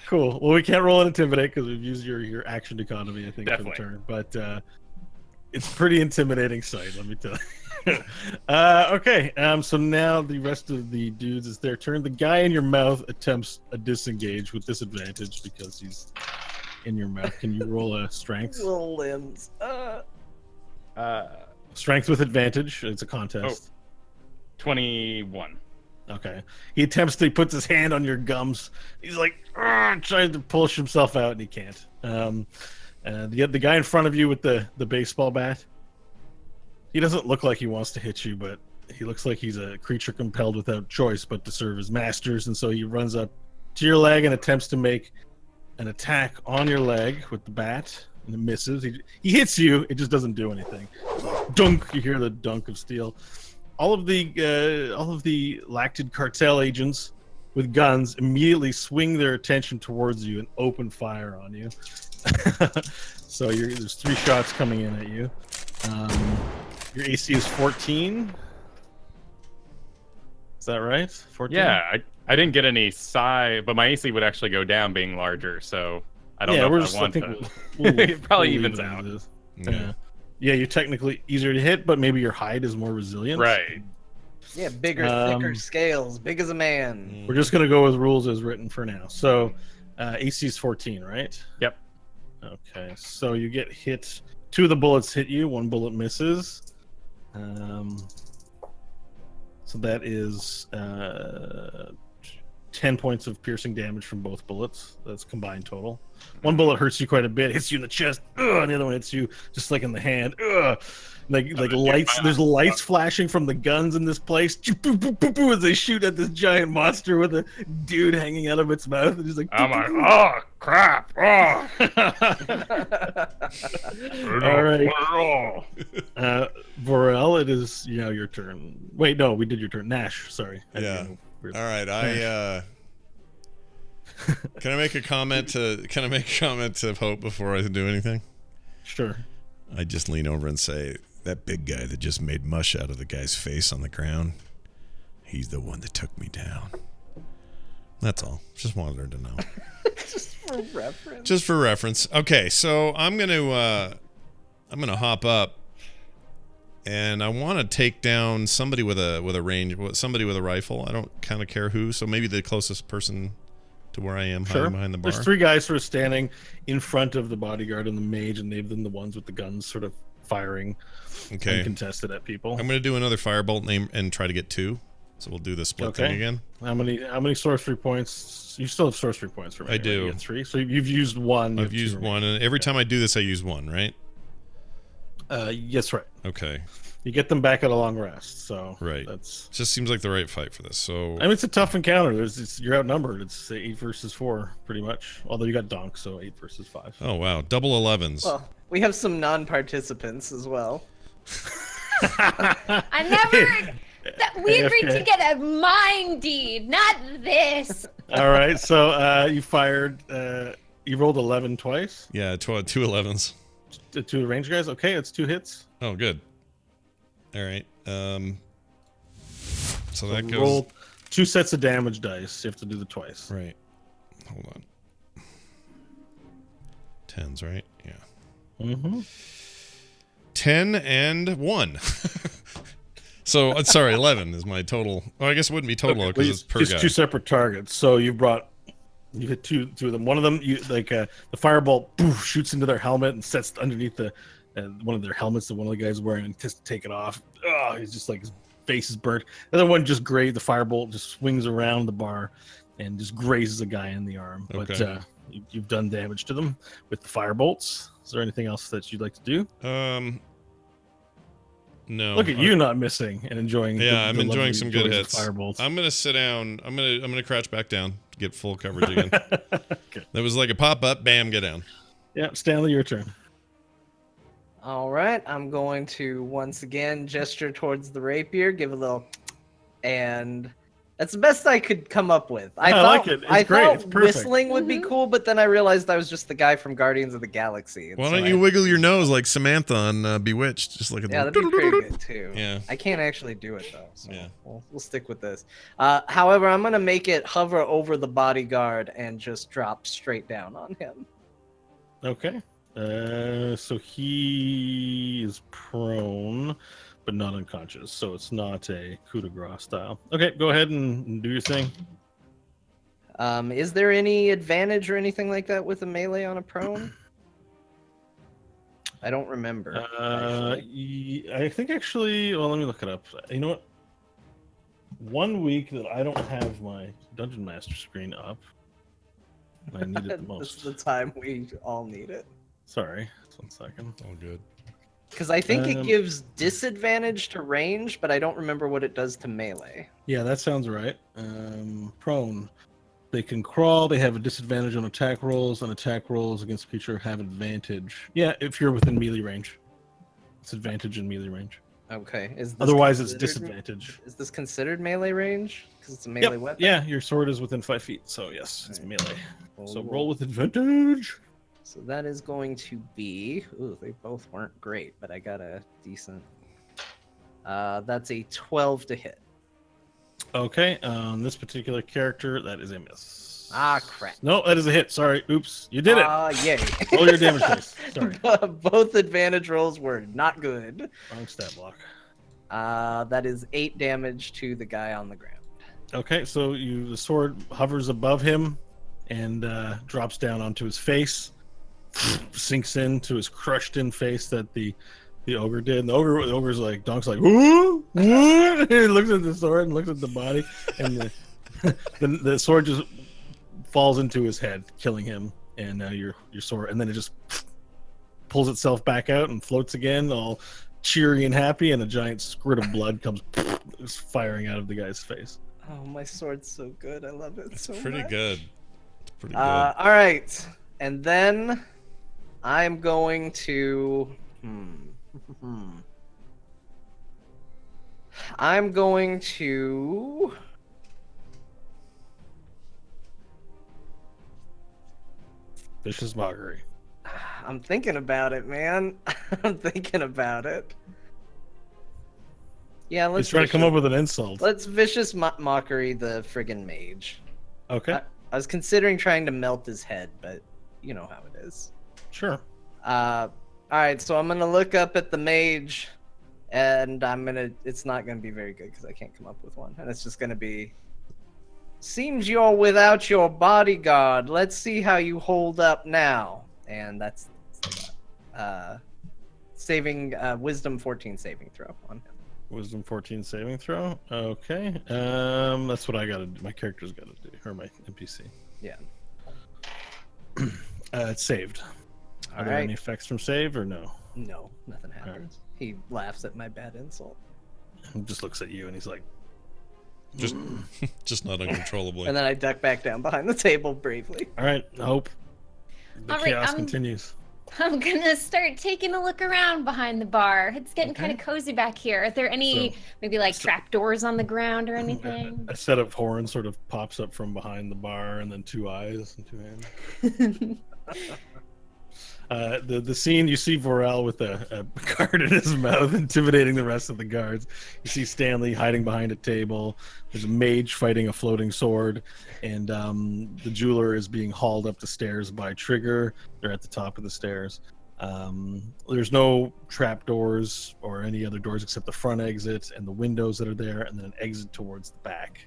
cool. Well, we can't roll an intimidate because we've used your action economy, I think, Definitely. for the turn. But it's pretty intimidating sight, let me tell you. Okay, so now the rest of the dudes, it's their turn. The guy in your mouth attempts a disengage with disadvantage because he's in your mouth. Can you roll a strength? Little limbs. Strength with advantage. It's a contest. 21. Okay. He puts his hand on your gums. He's like, trying to push himself out, and he can't. The guy in front of you with the baseball bat. He doesn't look like he wants to hit you, but he looks like he's a creature compelled without choice but to serve his masters, and so he runs up to your leg and attempts to make an attack on your leg with the bat, and it misses. He hits you, it just doesn't do anything. Dunk! You hear the dunk of steel. All of the Lactid cartel agents with guns immediately swing their attention towards you and open fire on you. So there's 3 shots coming in at you. Your AC is 14. Is that right? 14? Yeah, I didn't get any psi, but my AC would actually go down being larger, so I don't know if I want to. It probably evens out. Yeah, you're technically easier to hit, but maybe your hide is more resilient. Right. Yeah, bigger, thicker scales, big as a man. We're just going to go with rules as written for now. So AC is 14, right? Yep. Okay, so you get hit. 2 of the bullets hit you, 1 bullet misses. So that is 10 points of piercing damage from both bullets. That's combined total. 1 bullet hurts you quite a bit, hits you in the chest, and the other one hits you just like in the hand. Like lights. There's lights flashing from the guns in this place as they shoot at this giant monster with a dude hanging out of its mouth. And just like, I'm like, oh crap! Oh. All right, Vorel, it is your turn. Wait, no, we did your turn. Nash, sorry. Yeah. All right, Can I make a comment to Hope before I do anything? Sure. I just lean over and say, that big guy that just made mush out of the guy's face on the ground, he's the one that took me down. That's all. Just wanted her to know. Just for reference. Okay, so I'm gonna hop up, and I want to take down somebody with a somebody with a rifle. I don't kind of care who. So maybe the closest person to where I am, hiding behind the bar. There's 3 guys sort of standing in front of the bodyguard and the mage, and they've been the ones with the guns sort of firing uncontested at people. I'm going to do another firebolt and try to get 2. So we'll do the split thing again. How many sorcery points? You still have sorcery points for me. I do. You get 3. So you've used 1. I've used 1, and every time I do this, I use 1, right? Yes, right. Okay. You get them back at a long rest, so right. That's just seems like the right fight for this. So I mean, it's a tough encounter. You're outnumbered. It's 8 versus 4, pretty much. Although you got donk, so 8 versus 5. Oh wow, double 11s. Well, we have some non-participants as well. We agreed to get a mind deed, not this. All right, so you fired. You rolled 11 twice. Yeah, 2 11s. 2 range guys. Okay, it's 2 hits. Oh, good. All right. So that goes. Roll 2 sets of damage dice. You have to do the twice. Right. Hold on. 10s, right? Yeah. Mm-hmm. 10 and 1. So sorry, 11 is my total. Well, I guess it wouldn't be total because it's per just guy. 2 separate targets. So you hit two of them. One of them, the firebolt shoots into their helmet and sets underneath one of their helmets that one of the guys is wearing, and just take it off. Oh, he's just like, his face is burnt. The other one just grazed. The firebolt just swings around the bar and just grazes a guy in the arm. Okay. But you've done damage to them with the firebolts. Is there anything else that you'd like to do? No. Look at you not missing and enjoying. Yeah, I'm enjoying some good hits. Firebolts. I'm gonna sit down. I'm gonna crouch back down to get full coverage again. Okay. That was like a pop up, bam, get down. Yeah, Stanley, your turn. All right, I'm going to once again gesture towards the rapier, give a little, and that's the best I could come up with. I like it. It's great. It's perfect. Whistling would be cool, but then I realized I was just the guy from Guardians of the Galaxy. Why don't you wiggle your nose like Samantha on Bewitched? Just look at that'd be pretty good too. Yeah. I can't actually do it though, so yeah. We'll stick with this. However, I'm gonna make it hover over the bodyguard and just drop straight down on him. Okay. So he is prone, but not unconscious. So it's not a coup de grace style. Okay, go ahead and do your thing. Is there any advantage or anything like that with a melee on a prone? I don't remember. I think actually. Well, let me look it up. You know what? 1 week that I don't have my Dungeon Master screen up. I need it the most. This is the time we all need it. Sorry, just 1 second. All good. Because I think it gives disadvantage to range, but I don't remember what it does to melee. Yeah, that sounds right. Prone. They can crawl. They have a disadvantage on attack rolls. On attack rolls against creature have advantage. Yeah, if you're within melee range. It's advantage in melee range. Okay. Otherwise, it's disadvantage. Is this considered melee range? Because it's a melee weapon? Yeah, your sword is within 5 feet. So, yes, it's Right. melee. So, Cool. roll with advantage. So that is going to be... Ooh, they both weren't great, but I got a decent... that's a 12 to hit. Okay, on this particular character, that is a miss. Ah, crap. No, that is a hit. Sorry. Oops. You did it. Yay. Roll your damage dice. Sorry. Both advantage rolls were not good. Wrong stat block. That is 8 damage to the guy on the ground. Okay, so the sword hovers above him and drops down onto his face, sinks into his crushed-in face that the ogre did. And the ogre's like, Donk's like, whoa, what? He looks at the sword and looks at the body, and the sword just falls into his head, killing him. And your sword, and then it just pulls itself back out and floats again, all cheery and happy, and a giant squirt of blood comes firing out of the guy's face. Oh, my sword's so good. I love it It's so pretty much. good. It's pretty good. All right. And then I'm going to... I'm going to... Vicious mockery. I'm thinking about it, man. I'm thinking about it. Yeah, let's He's trying to come up with an insult. Let's vicious mockery the friggin' mage. Okay, I was considering trying to melt his head, but you know how it is. sure. All right, so I'm gonna look up at the mage, and it's not gonna be very good because I can't come up with one, and it's just gonna be. Seems you're without your bodyguard. Let's see how you hold up now. And that's saving wisdom 14 saving throw on him. Wisdom 14 saving throw. Okay. That's what I gotta do. My character's gotta do, or my NPC. Yeah. It's saved. Are there any effects from save or no? No, nothing happens. He laughs at my bad insult. He just looks at you and he's like, Just not uncontrollably. And then I duck back down behind the table bravely. all right, hope. The All right, chaos continues. I'm gonna start taking a look around behind the bar. It's getting kind of cozy back here. Are there any maybe like trapdoors on the ground or anything? A set of horns sort of pops up from behind the bar, and then 2 eyes and 2 hands. The scene, you see Vorel with a card in his mouth, intimidating the rest of the guards. You see Stanley hiding behind a table. There's a mage fighting a floating sword, and the jeweler is being hauled up the stairs by Trigger. They're at the top of the stairs. There's no trapdoors or any other doors except the front exit and the windows that are there, and then an exit towards the back.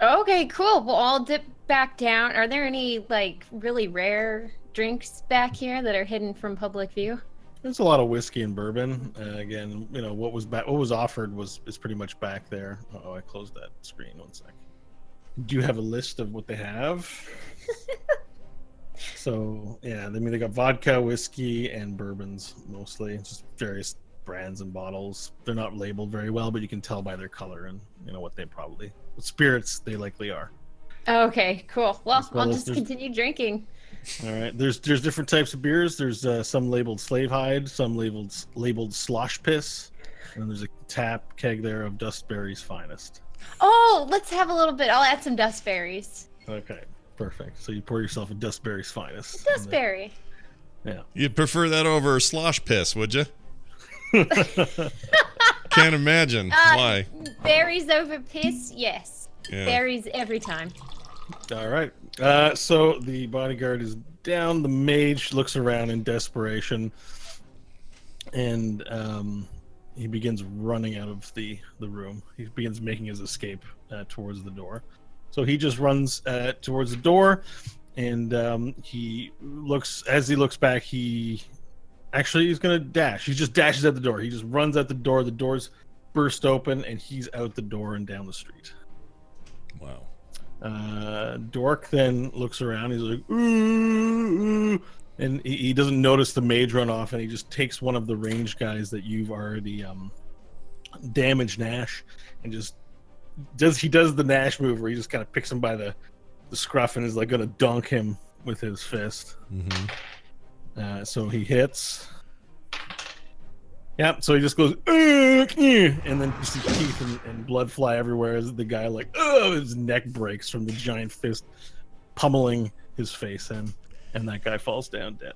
Okay, cool. Well, I'll dip back down. Are there any like really rare drinks back here that are hidden from public view? There's a lot of whiskey and bourbon. Again, you know what was offered is pretty much back there. Oh, I closed that screen. 1 sec. Do you have a list of what they have? So yeah, I mean they got vodka, whiskey, and bourbons mostly. Just various brands and bottles. They're not labeled very well, but you can tell by their color and you know what spirits they likely are. Okay, cool. Well, well I'll as just there's- continue drinking. All right. There's different types of beers. There's some labeled slave hide, some labeled slosh piss, and then there's a tap keg there of Dustberry's finest. Oh, let's have a little bit. I'll add some dustberries. Okay, perfect. So you pour yourself a Dustberry's finest. Dustberry. Yeah. You'd prefer that over slosh piss, would you? Can't imagine why. Berries over piss? Yes. Yeah. Berries every time. All right. So the bodyguard is down. The mage looks around in desperation, and he begins running out of the room. He begins making his escape towards the door. So he just runs towards the door, and he looks back. He's gonna dash. He just dashes at the door. He just runs out the door. The doors burst open, and he's out the door and down the street. Wow. Dork then looks around. He's like, ooh, And he doesn't notice the mage run off, and he just takes one of the ranged guys that you've already damaged, Nash, and just does the Nash move where he just kind of picks him by the scruff and is like going to dunk him with his fist. Mm-hmm. So he hits. Yeah, so he just goes, and then you see teeth and blood fly everywhere as the guy, like, his neck breaks from the giant fist pummeling his face in, and that guy falls down dead.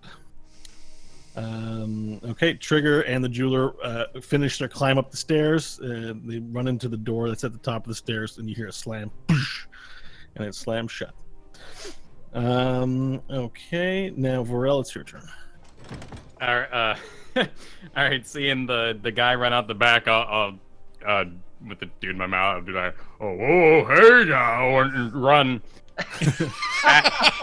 Okay, Trigger and the jeweler finish their climb up the stairs. They run into the door that's at the top of the stairs, and you hear a slam, and it slams shut. Okay, now Vorel, it's your turn. All right, all right. Seeing the guy run out the back, I'll with the dude in my mouth, I'll be like, oh, hey now, and run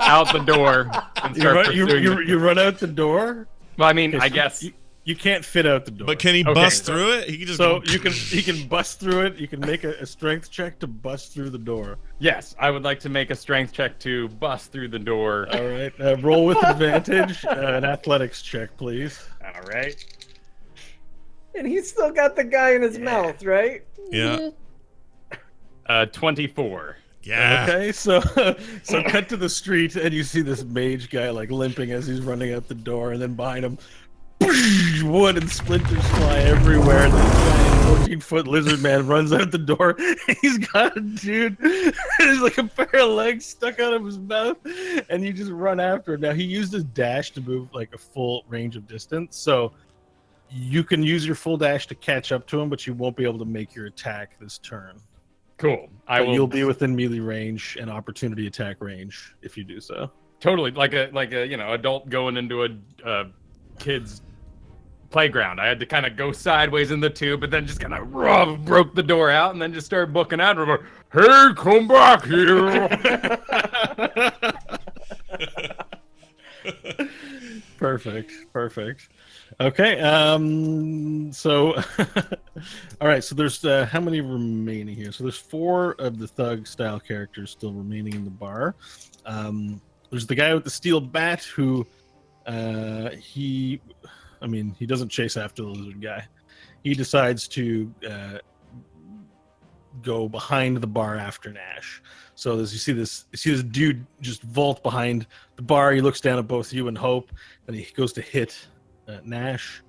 out the door and start pursuing you run out the door. Well, I mean, Okay, I so guess you can't fit out the door. But can he bust through it? He can just So he can bust through it. You can make a strength check to bust through the door. yes, I would like to make a strength check to bust through the door. All right, roll with advantage. An athletics check, please. All right. And he's still got the guy in his mouth, right? Yeah. 24. Yeah. Okay, so cut to the street and you see this mage guy like limping as he's running out the door, and then behind him, wood and splinters fly everywhere. And this giant 14-foot lizard man runs out the door. He's got a dude. There's like a pair of legs stuck out of his mouth, and you just run after him. Now he used his dash to move like a full range of distance, so you can use your full dash to catch up to him, but you won't be able to make your attack this turn. Cool. You'll be within melee range and opportunity attack range if you do so. Totally like a adult going into a kid's playground. I had to kind of go sideways in the tube, but then just kind of broke the door out and then just started booking out and we're like, hey, come back here. Perfect. Okay, so all right, so there's how many remaining here? So there's 4 of the thug style characters still remaining in the bar. There's the guy with the steel bat who he doesn't chase after the lizard guy. He decides to go behind the bar after Nash. So as you see this dude just vault behind the bar. He looks down at both you and Hope, and he goes to hit Nash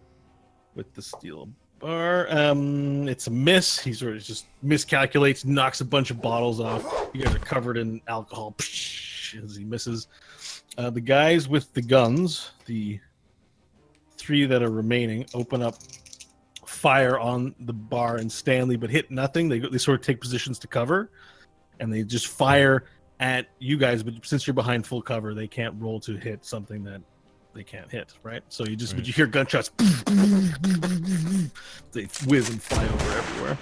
with the steel bar. It's a miss. He sort of just miscalculates, knocks a bunch of bottles off. You guys are covered in alcohol as he misses. The guys with the guns, the 3 that are remaining, open up fire on the bar and Stanley, but hit nothing. They sort of take positions to cover, and they just fire at you guys. But since you're behind full cover, they can't roll to hit something that they can't hit, right? So but you hear gunshots. They whiz and fly over everywhere.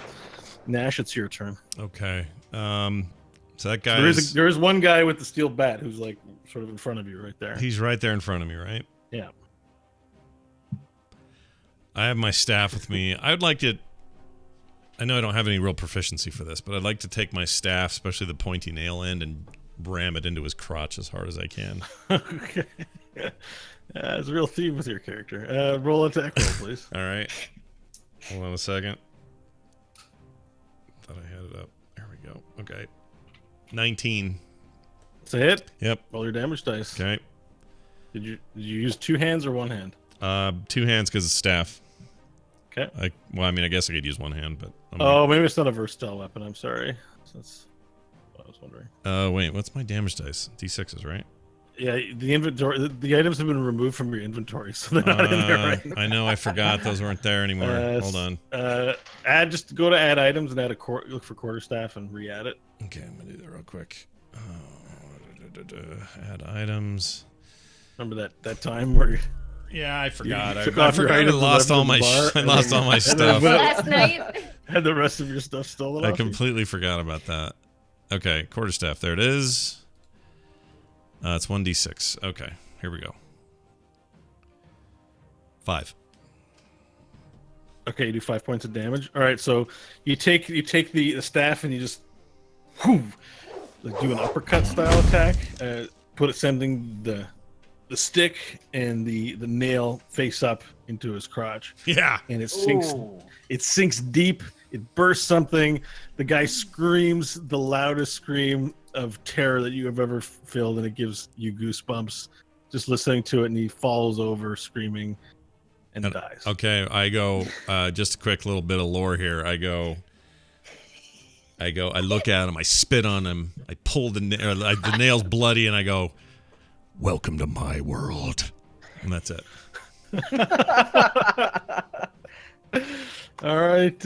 Nash, it's your turn. Okay. So that guy there is one guy with the steel bat who's like sort of in front of you right there. He's right there in front of me, right? Yeah. I have my staff with me. I would like to. I know I don't have any real proficiency for this, but I'd like to take my staff, especially the pointy nail end, and ram it into his crotch as hard as I can. Okay. There's a real theme with your character. Roll attack roll, please. All right. Hold on a second. Thought I had it up. There we go. Okay. 19. It's a hit. Yep. Roll your damage dice. Okay. Did you use 2 hands or 1 hand? 2 hands because it's staff. Okay. I guess I could use 1 hand, but. Maybe it's not a versatile weapon. I'm sorry. That's what I was wondering. Wait. What's my damage dice? D6s, right? Yeah, the inventory. The items have been removed from your inventory, so they're not in there right now. I know. I forgot those weren't there anymore. Hold on. Just go to add items and look for quarterstaff and re-add it. Okay, I'm gonna do that real quick. Add items. Remember that time where? Yeah, I forgot. I lost all my stuff. Last night. Had the rest of your stuff stolen. I completely forgot about that. Okay, quarterstaff. There it is. It's 1d6. Okay, here we go. 5. Okay, you do 5 points of damage. All right, so you take the staff and you just do an uppercut style attack. Sending the stick and the nail face up into his crotch. Yeah. And it sinks. Ooh. It sinks deep. It bursts something. The guy screams the loudest scream of terror that you have ever felt, and it gives you goosebumps just listening to it. And he falls over screaming and dies. Okay, I go. Just a quick little bit of lore here. I look at him. I spit on him. I pull the nail's bloody, and I go, "Welcome to my world," and that's it. All right,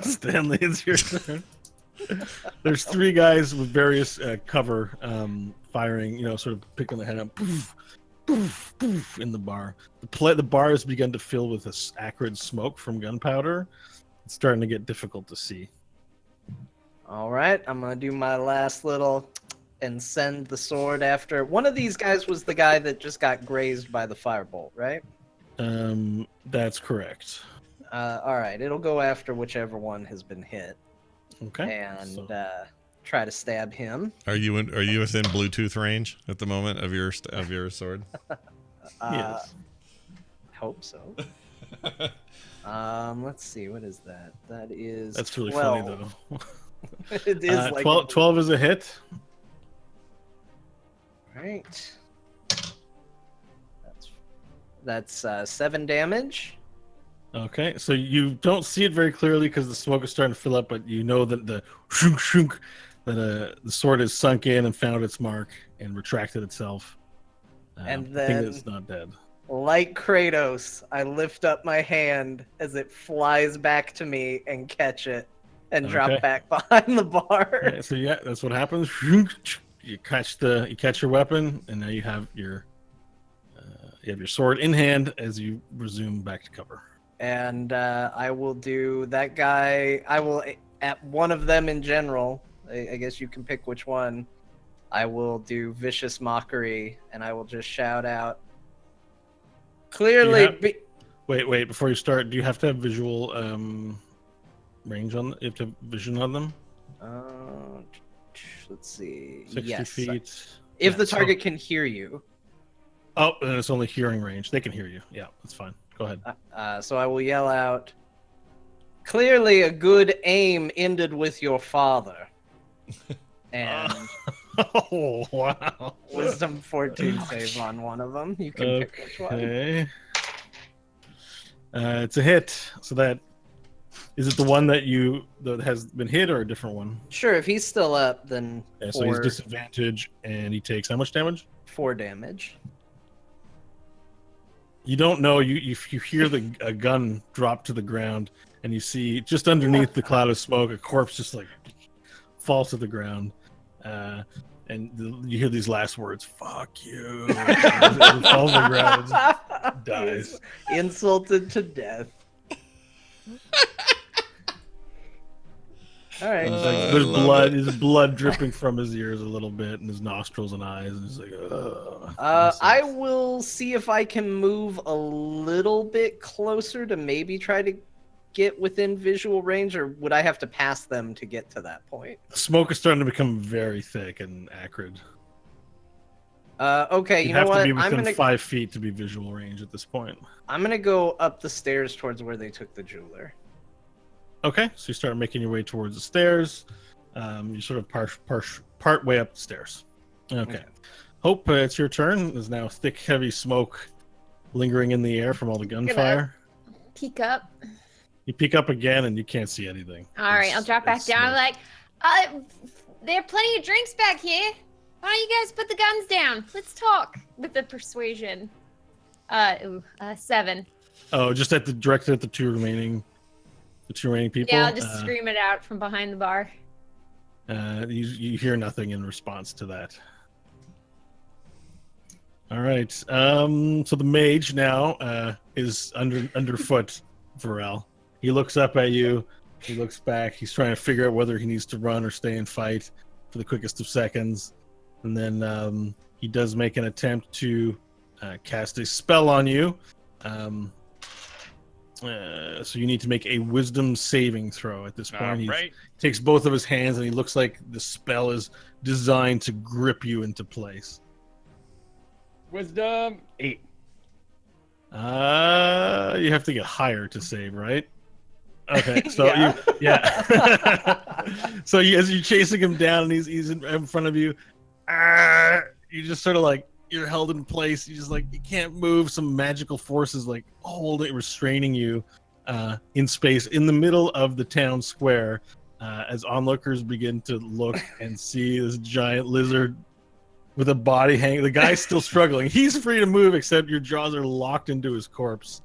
Stanley, it's your turn. There's 3 guys with various cover firing, sort of picking the head up, poof, poof, poof, in the bar. The bar has begun to fill with this acrid smoke from gunpowder. It's starting to get difficult to see. All right, I'm gonna do my last little and send the sword after. One of these guys was the guy that just got grazed by the firebolt, right? That's correct. All right, it'll go after whichever one has been hit, Okay. and try to stab him. Are you within Bluetooth range at the moment of your sword? Yes. Hope so. Let's see, what is that? That is That's really 12. funny though. It is like 12 is a hit. Right. That's 7 damage. Okay, so you don't see it very clearly because the smoke is starting to fill up, but you know that the shunk shunk, that the sword has sunk in and found its mark and retracted itself. And I think then- it's not dead. Like Kratos, I lift up my hand as it flies back to me and catch it and drop Okay. back behind the bar. Yeah, so yeah, that's what happens. You catch your weapon, and now you have your sword in hand as you resume back to cover. And I will do that guy. I will, at one of them in general, I guess you can pick which one. I will do Vicious Mockery, and I will just shout out, clearly. Wait, before you start, do you have to have visual range on? You have to have vision on them? Let's see. 60 yes. feet. If Yeah, the so- target can hear you. Oh, then it's only hearing range. They can hear you. Yeah, that's fine. Go ahead. So I will yell out, clearly a good aim ended with your father. And Oh, wow. Wisdom 14 save on one of them. You can pick which one. Okay. It's a hit. So that is it. The one that has been hit, or a different one? Sure, if he's still up, then Yeah, so he's disadvantage, and he takes how much damage? 4 damage. You don't know. You hear a gun drop to the ground, and you see just underneath the cloud of smoke a corpse just like falls to the ground, and you hear these last words: "Fuck you!" It falls to the ground, and dies. Insulted to death. All right. It's like there's blood. There's blood dripping from his ears a little bit, and his nostrils and eyes, and he's like, "Ugh." I will see if I can move a little bit closer to maybe try to get within visual range, or would I have to pass them to get to that point? The smoke is starting to become very thick and acrid. Okay, You you know have what? to be within 5 feet to be visual range at this point. I'm gonna go up the stairs towards where they took the jeweler. Okay, so you start making your way towards the stairs. You sort of part way up the stairs. Okay. Hope, it's your turn. There's now thick, heavy smoke lingering in the air from all the gunfire. Peek up. You peek up again, and you can't see anything. All right, I'll drop back It's down. I'm smoke. like, there are plenty of drinks back here. Why don't you guys put the guns down? Let's talk with the persuasion. 7. Oh, just directed at the two remaining people. Yeah, I'll just scream it out from behind the bar. You hear nothing in response to that. All right. So the mage now is underfoot Varel. He looks up at you. He looks back. He's trying to figure out whether he needs to run or stay and fight for the quickest of seconds. And then he does make an attempt to cast a spell on you. So you need to make a wisdom saving throw at this point. He Right. takes both of his hands, and he looks like the spell is designed to grip you into place. Wisdom 8. You have to get higher to save, right? Okay, so so as you're chasing him down and he's in front of you, you just sort of like you're held in place. You just like you can't move. Some magical forces like holding, restraining you in space in the middle of the town square. As onlookers begin to look and see this giant lizard with a body hanging, the guy's still struggling. He's free to move, except your jaws are locked into his corpse.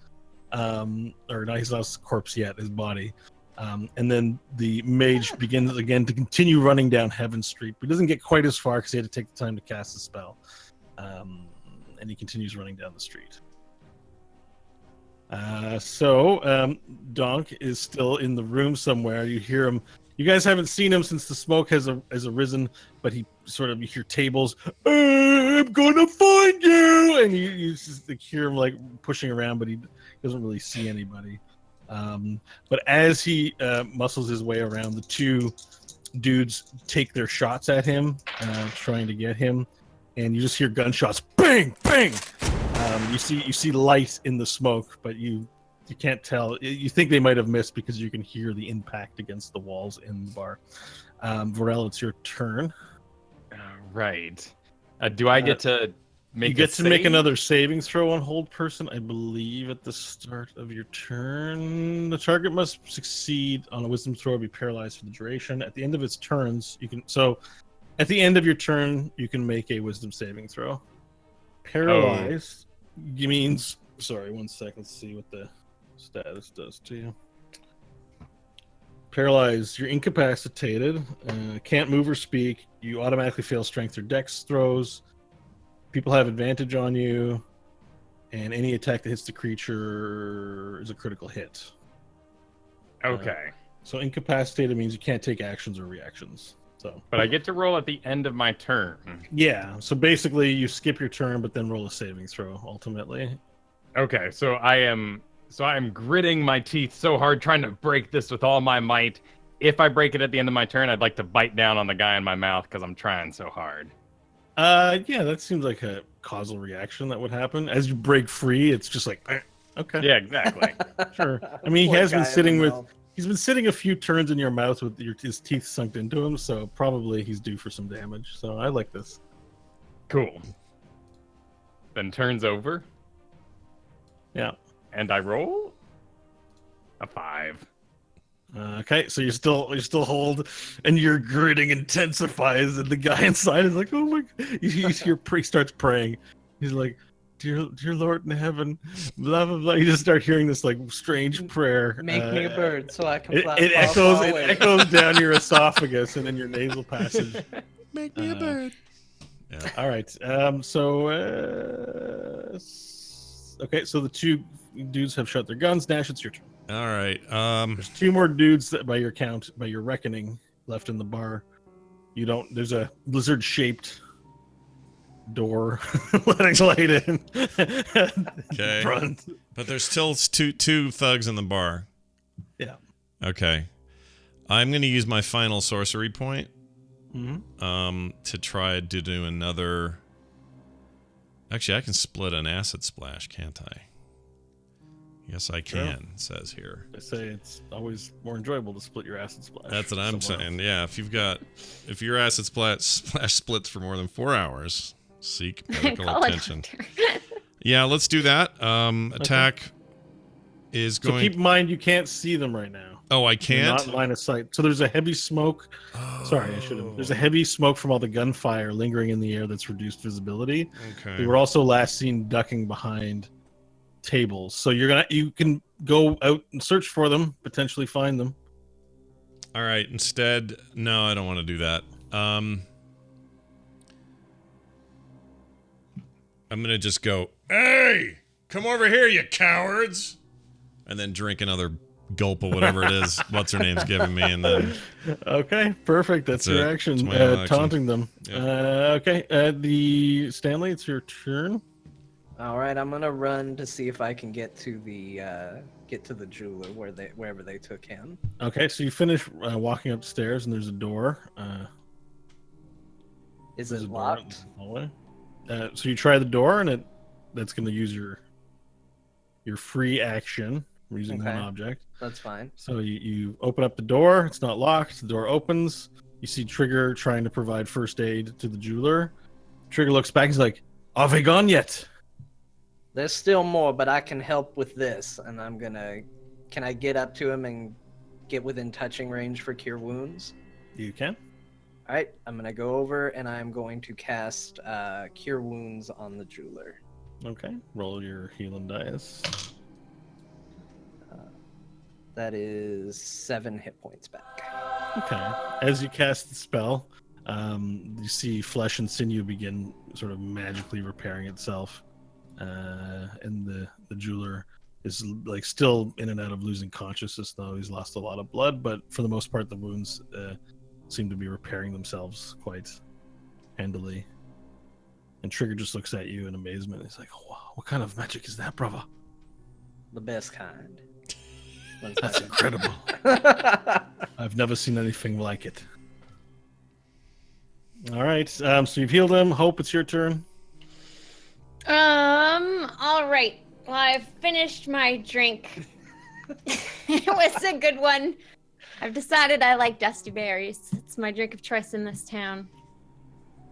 Or not, he's not his corpse yet, his body. And then the mage begins again to continue running down Heaven Street, but he doesn't get quite as far because he had to take the time to cast the spell. And he continues running down the street. Donk is still in the room somewhere. You hear him. You guys haven't seen him since the smoke has arisen, but he sort of, you hear tables. I'm gonna find you, and you just like, hear him like pushing around, but he doesn't really see anybody. But as he muscles his way around, the two dudes take their shots at him, trying to get him, and you just hear gunshots, bang, bang. You see light in the smoke, but you can't tell. You think they might have missed because you can hear the impact against the walls in the bar. Vorel, it's your turn. Right. Do I get to make you get to make another savings throw on hold person, I believe, at the start of your turn. The target must succeed on a wisdom throw or be paralyzed for the duration. At the end of its turns, at the end of your turn, you can make a wisdom saving throw. Paralyzed means, sorry, 1 second, let's see what the status does to you. Paralyzed, you're incapacitated, can't move or speak, you automatically fail strength or dex throws, people have advantage on you, and any attack that hits the creature is a critical hit. Okay. So incapacitated means you can't take actions or reactions. But I get to roll at the end of my turn. Yeah, so basically you skip your turn, but then roll a saving throw, ultimately. Okay, so I am gritting my teeth so hard trying to break this with all my might. If I break it at the end of my turn, I'd like to bite down on the guy in my mouth because I'm trying so hard. Yeah, that seems like a causal reaction that would happen. As you break free, it's just like, okay. Yeah, exactly. Sure. I mean, he's been sitting a few turns in your mouth with his teeth sunk into him, so probably he's due for some damage. So I like this. Cool. Then turns over. Yeah. And I roll a 5. Okay, so you're still hold, and your gritting intensifies, and the guy inside is like, "Oh my!" You hear priest starts praying. He's like, "Dear Lord in heaven," blah blah blah. You just start hearing this like strange prayer. Make me a bird so I can fly. It echoes down your esophagus and then your nasal passage. Make me a bird. Yeah. All right. Okay. So the two dudes have shut their guns. Nash, it's your turn. All right. There's 2 more dudes that, by your reckoning, left in the bar. There's a lizard-shaped door letting light in. Okay. Front. But there's still two thugs in the bar. Yeah. Okay. I'm going to use my final sorcery point. Mm-hmm. To try to do another. Actually, I can split an acid splash, can't I? Yes, I can. It says here. They say it's always more enjoyable to split your acid splash. That's what I'm saying. Yeah, if your acid splash splits for more than 4 hours, seek medical attention. Yeah, let's do that. Attack is going. So keep in mind you can't see them right now. Oh, I can't. You're not in line of sight. So there's a heavy smoke. Oh. Sorry, I should have. There's a heavy smoke from all the gunfire lingering in the air that's reduced visibility. Okay. We were also last seen ducking behind tables. So you can go out and search for them, potentially find them. All right. Instead, no, I don't want to do that. I'm gonna just go, "Hey, come over here, you cowards!" and then drink another gulp of whatever it is. What's her name's giving me, and then. Okay, perfect. That's your action. Taunting them. Yeah. Okay, the Stanley, it's your turn. All right, I'm gonna run to see if I can get to the jeweler wherever they took him. Okay, so you finish walking upstairs, and there's a door. Is it locked? So you try the door, and that's going to use your free action. We're using one object. That's fine. So you open up the door. It's not locked. The door opens. You see Trigger trying to provide first aid to the jeweler. Trigger looks back. He's like, "Are they gone yet?" There's still more, but I can help with this. And I'm gonna... Can I get up to him and get within touching range for Cure Wounds? You can. All right, I'm gonna go over and I'm going to cast Cure Wounds on the jeweler. Okay. Roll your healing dice. That is 7 hit points back. Okay. As you cast the spell, you see flesh and sinew begin sort of magically repairing itself, and the jeweler is like still in and out of losing consciousness, though he's lost a lot of blood. But for the most part, the wounds seem to be repairing themselves quite handily. And Trigger just looks at you in amazement. He's like, "Wow, what kind of magic is that, brother?" The best kind. That's incredible. I've never seen anything like it. All right, so you've healed him. Hope, it's your turn. All right. Well, I've finished my drink. It was a good one. I've decided I like dusty berries. It's my drink of choice in this town.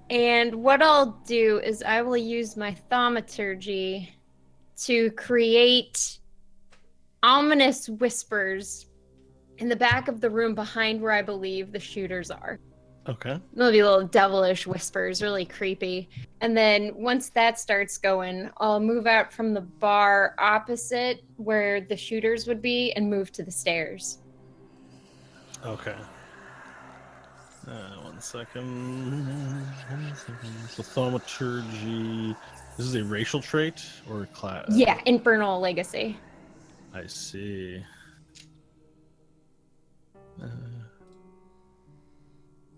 And what I'll do is I will use my thaumaturgy to create ominous whispers in the back of the room behind where I believe the shooters are. Okay. They'll be little devilish whispers, really creepy. And then once that starts going, I'll move out from the bar opposite where the shooters would be and move to the stairs. Okay. 1 second. So thaumaturgy. This is a racial trait or a class? Yeah, Infernal Legacy. I see.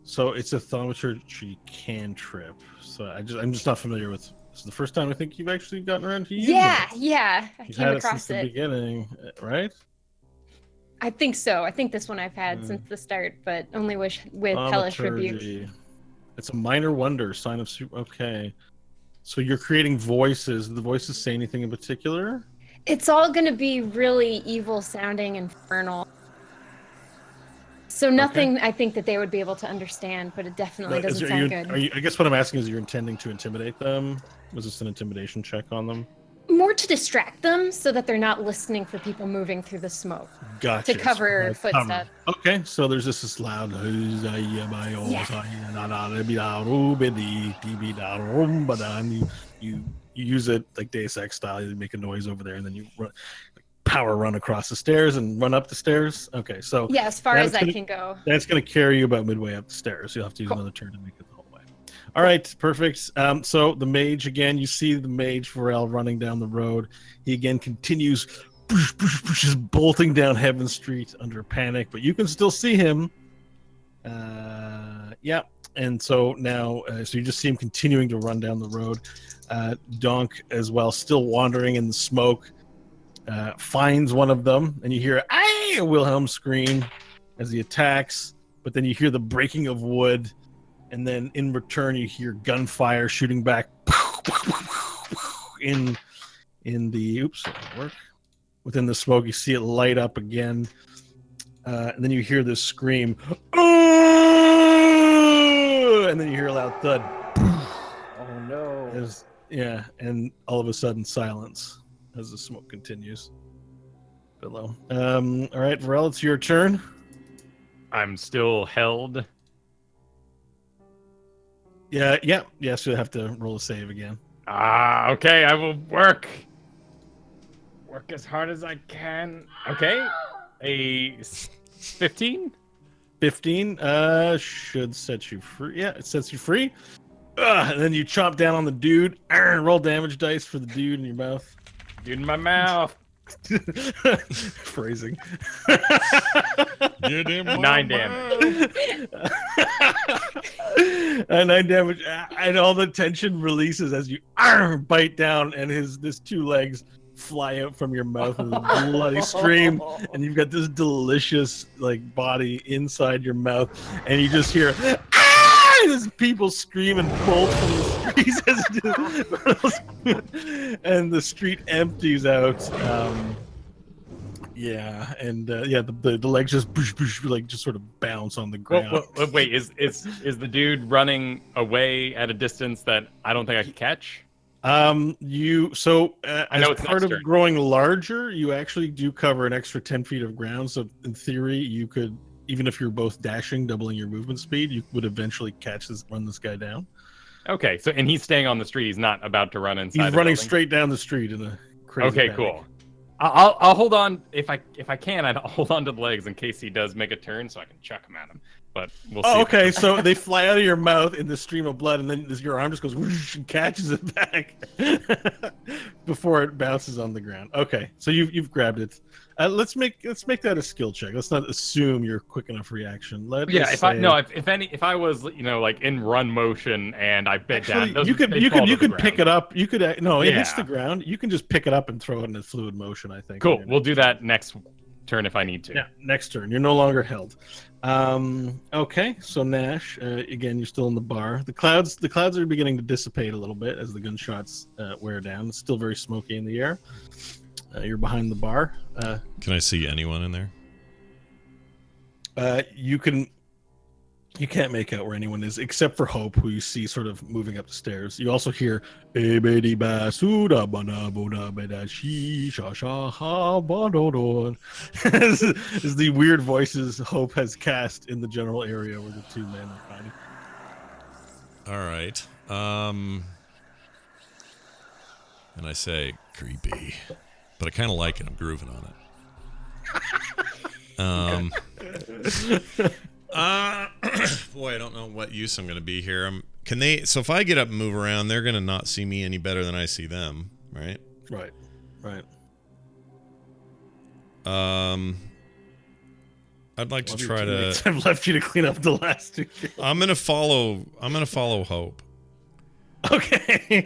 So it's a thaumaturgy cantrip. So I'm just not familiar with. This is the first time I think you've actually gotten around to using it. Yeah. I You've came had it across since the beginning, right? I think so. I think this one I've had since the start, but only with Hellish Rebuke. Thaumaturgy. It's a minor wonder, sign of super. Okay. So you're creating voices. Do the voices say anything in particular? It's all going to be really evil sounding infernal. So nothing I think that they would be able to understand, but it definitely doesn't sound good. I guess what I'm asking is, you're intending to intimidate them? Was this an intimidation check on them? More to distract them so that they're not listening for people moving through the smoke. Gotcha. To cover footsteps. Okay, so there's this loud. You use it like Deus Ex style. You make a noise over there, and then you power run across the stairs and run up the stairs. Okay, so yeah, as far as I can go. That's going to carry you about midway up the stairs. You'll have to use another turn to make it the whole way. All right, perfect. So the mage again. You see the mage Varel running down the road. He again continues just bolting down Heaven Street under panic, but you can still see him. Yeah, and so now, so you just see him continuing to run down the road. Donk as well, still wandering in the smoke, finds one of them, and you hear a Wilhelm scream as he attacks, but then you hear the breaking of wood, and then in return you hear gunfire shooting back in the within the smoke. You see it light up again, and then you hear this scream, and then you hear a loud thud. Oh no. Yeah, and all of a sudden silence as the smoke continues below. All right, Varel, it's your turn. I'm still held. Yeah, so you have to roll a save again. Okay, I will work as hard as I can. Okay, a 15? 15 should set you free. Yeah, it sets you free. And then you chomp down on the dude. Roll damage dice for the dude in your mouth. Dude in my mouth. Phrasing. Get him 9 damage. 9 damage, and all the tension releases as you bite down, and his 2 legs fly out from your mouth with a bloody stream, and you've got this delicious like body inside your mouth, and you just hear There's people screaming bolt from the streets, and the street empties out. Yeah, and the legs just like just sort of bounce on the ground. Wait, is the dude running away at a distance that I don't think I can catch? I know it's as part of next turn. growing larger, you actually do cover an extra 10 feet of ground. So in theory, you could, even if you're both dashing, doubling your movement speed, you would eventually run this guy down. Okay, so and he's staying on the street. He's not about to run inside. He's running straight down the street in a crazy panic. Cool. I'll hold on if I can. I'll hold on to the legs in case he does make a turn, so I can chuck him at him. But we'll see. Oh, okay. So they fly out of your mouth in the stream of blood, and then your arm just goes whoosh and catches it back before it bounces on the ground. Okay, so you've grabbed it. Let's make that a skill check. Let's not assume your quick enough reaction. If I was like in run motion and I bit down, you could pick it up. You could it hits the ground. You can just pick it up and throw it in a fluid motion. I think. Cool. We'll do that next turn if I need to. Yeah, next turn. You're no longer held. Okay, so Nash, again, you're still in the bar. The clouds are beginning to dissipate a little bit as the gunshots wear down. It's still very smoky in the air. You're behind the bar. Can I see anyone in there? You can't make out where anyone is except for Hope, who you see sort of moving up the stairs. You also hear is the weird voices Hope has cast in the general area where the two men are hiding. All right. And I say creepy, but I kind of like it. I'm grooving on it. Boy, I don't know what use I'm going to be here. So if I get up and move around, they're going to not see me any better than I see them, right? Right. I'd like to try to. I've left you to clean up the last two. I'm going to follow Hope. Okay.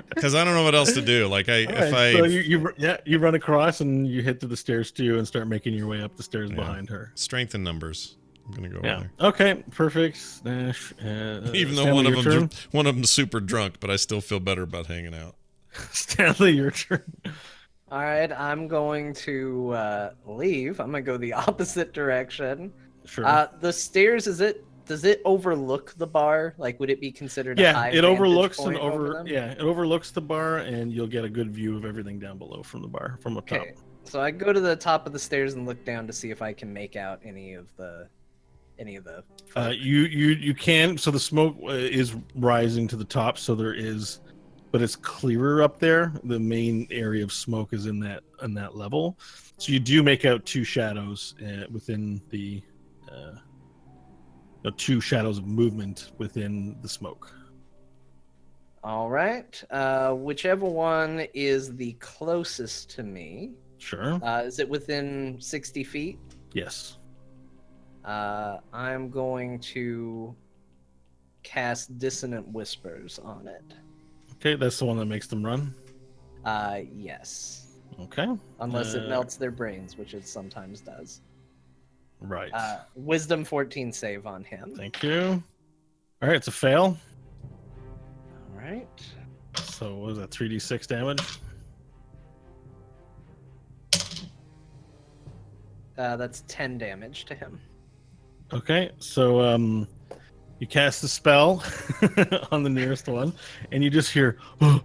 Because I don't know what else to do. Like so you run across and you head to the stairs too and start making your way up the stairs behind her. Strength in numbers. I'm gonna go over there. Okay, perfect. Nash. Even though one of them's super drunk, but I still feel better about hanging out. Stanley, your turn. All right, I'm going to leave. I'm gonna go the opposite direction. Sure. The stairs, does it overlook the bar? Like, would it be considered a high it overlooks vantage point over them? it overlooks the bar, and you'll get a good view of everything down below from the bar, from up top. So I go to the top of the stairs and look down to see if I can make out any of the. You can. So the smoke is rising to the top, so there is, but it's clearer up there. The main area of smoke is in that level, so you do make out two shadows within the. Two shadows of movement within the smoke. All right. Whichever one is the closest to me. Sure. Is it within 60 feet? Yes. I'm going to cast Dissonant Whispers on it. Okay, that's the one that makes them run? Yes. Okay. Unless it melts their brains, which it sometimes does. Right. Wisdom 14 save on him. Thank you. All right, it's a fail. All right. So what was that, 3d6 damage? That's 10 damage to him. Okay, so you cast the spell on the nearest one, and you just hear, and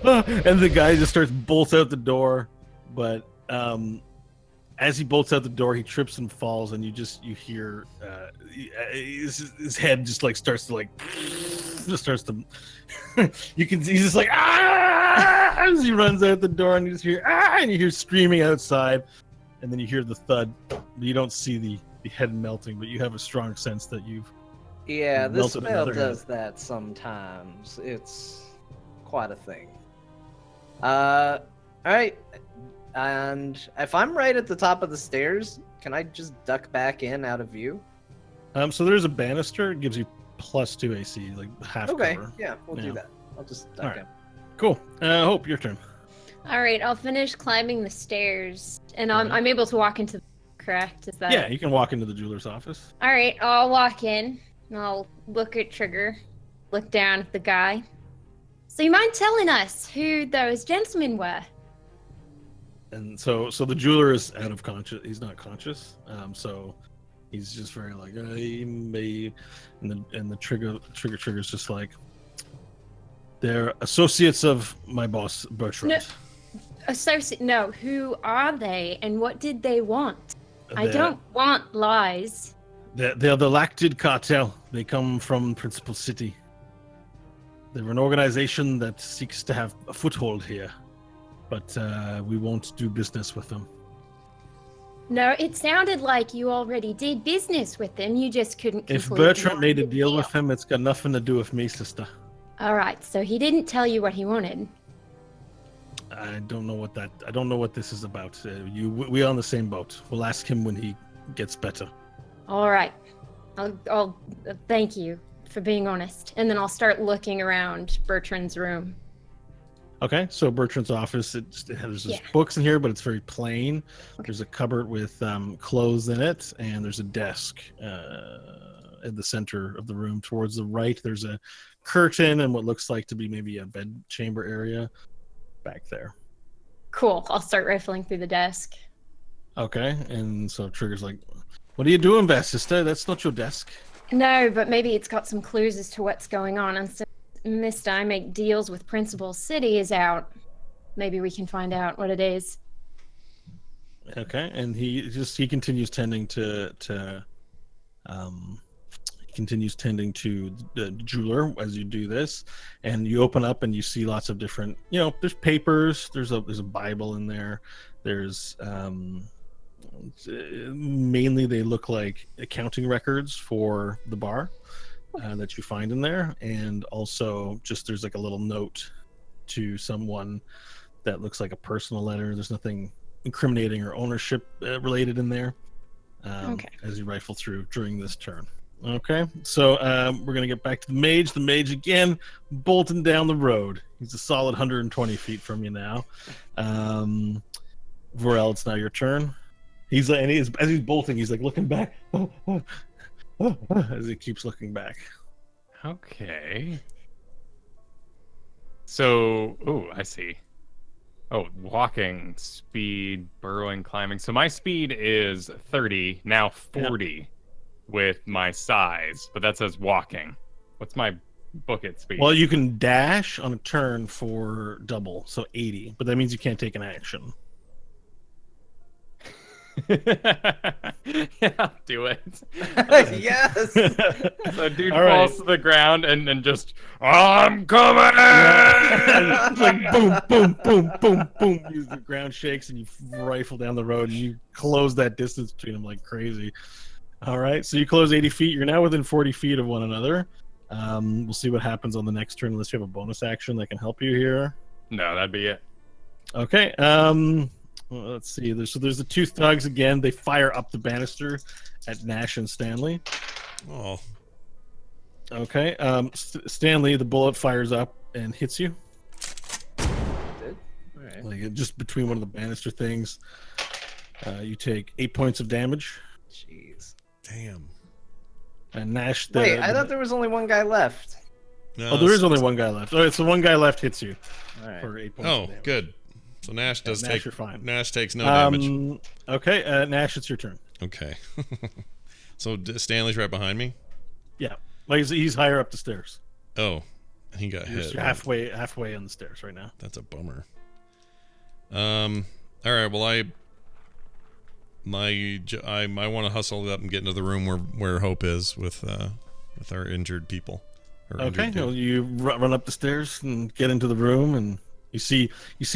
the guy just bolts out the door, but as he bolts out the door, he trips and falls, and you hear his head just starts to he's just like as he runs out the door, and you just hear and you hear screaming outside, and then you hear the thud, but you don't see the head melting, but you have a strong sense that you've this spell does that sometimes. It's quite a thing. All right. And if I'm right at the top of the stairs, can I just duck back in out of view? So there's a banister. It gives you +2 AC, like half cover. Yeah, we'll do that. I'll just duck in. Cool. Hope, your turn. All right, I'll finish climbing the stairs, and I'm able to walk into. Correct? Is that? Yeah, you can walk into the jeweler's office. All right, I'll walk in, I'll look at Trigger, look down at the guy. So you mind telling us who those gentlemen were? And so the jeweler is out of conscious. He's not conscious. So he's just very like, he may, and the trigger's just like, they're associates of my boss Bertrand. No, who are they and what did they want? I They're- don't want lies. They're the Lactid Cartel. They come from Principal City. They're an organization that seeks to have a foothold here, but we won't do business with them. No, it sounded like you already did business with them. You just couldn't. If conclude Bertrand what made a the deal with him, it's got nothing to do with me, sister. All right, so he didn't tell you what he wanted. I don't know what this is about. We're on the same boat. We'll ask him when he gets better. All right, I'll thank you for being honest, and then I'll start looking around Bertrand's room. Okay, so Bertrand's office, there's books in here, but it's very plain. Okay. There's a cupboard with clothes in it, and there's a desk at the center of the room. Towards the right, there's a curtain and what looks like to be maybe a bed chamber area back there. Cool, I'll start rifling through the desk. Okay, and so Trigger's like, what are you doing, sister? That's not your desk. No, but maybe it's got some clues as to what's going on. And since Mr. I make deals with Principal City is out, maybe we can find out what it is. Okay, and he continues tending to the jeweler as you do this, and you open up and you see lots of different, there's papers, there's a Bible in there, there's mainly they look like accounting records for the bar that you find in there, and also just there's like a little note to someone that looks like a personal letter. There's nothing incriminating or ownership related in there. Okay. As you rifle through during this turn. Okay, so we're gonna get back to the mage. The mage again, bolting down the road. He's a solid 120 feet from you now. Vorel, it's now your turn. He's like, as he's bolting, he's like looking back as he keeps looking back. Okay. So, I see. Oh, walking, speed, burrowing, climbing. So my speed is 30, now 40 with my size, but that says walking. What's my book at speed? Well, you can dash on a turn for double, so 80, but that means you can't take an action. Yeah, do it. Yes. So dude falls to the ground and just, I'm coming! It's like boom, boom, boom, boom, boom. The ground shakes and you rifle down the road and you close that distance between them like crazy. All right, so you close 80 feet. You're now within 40 feet of one another. We'll see what happens on the next turn unless you have a bonus action that can help you here. No, that'd be it. Okay. Well, let's see. There's the two thugs again. They fire up the banister at Nash and Stanley. Oh. Okay. Stanley, the bullet fires up and hits you. Did? All right. Like just between one of the banister things. You take 8 points of damage. Jeez. Damn. And Nash. Wait, I thought there was only one guy left. No, there is only one guy left. All right, so one guy left hits you for 8 points. Oh, good. So Nash does Nash, take. you're fine. Nash takes no damage. Okay, Nash, it's your turn. Okay. So Stanley's right behind me. Yeah, like he's higher up the stairs. Oh, he got hit. You're halfway on the stairs right now. That's a bummer. All right. Well, I want to hustle up and get into the room where Hope is with our injured people. Okay. Well, you run up the stairs and get into the room, and you see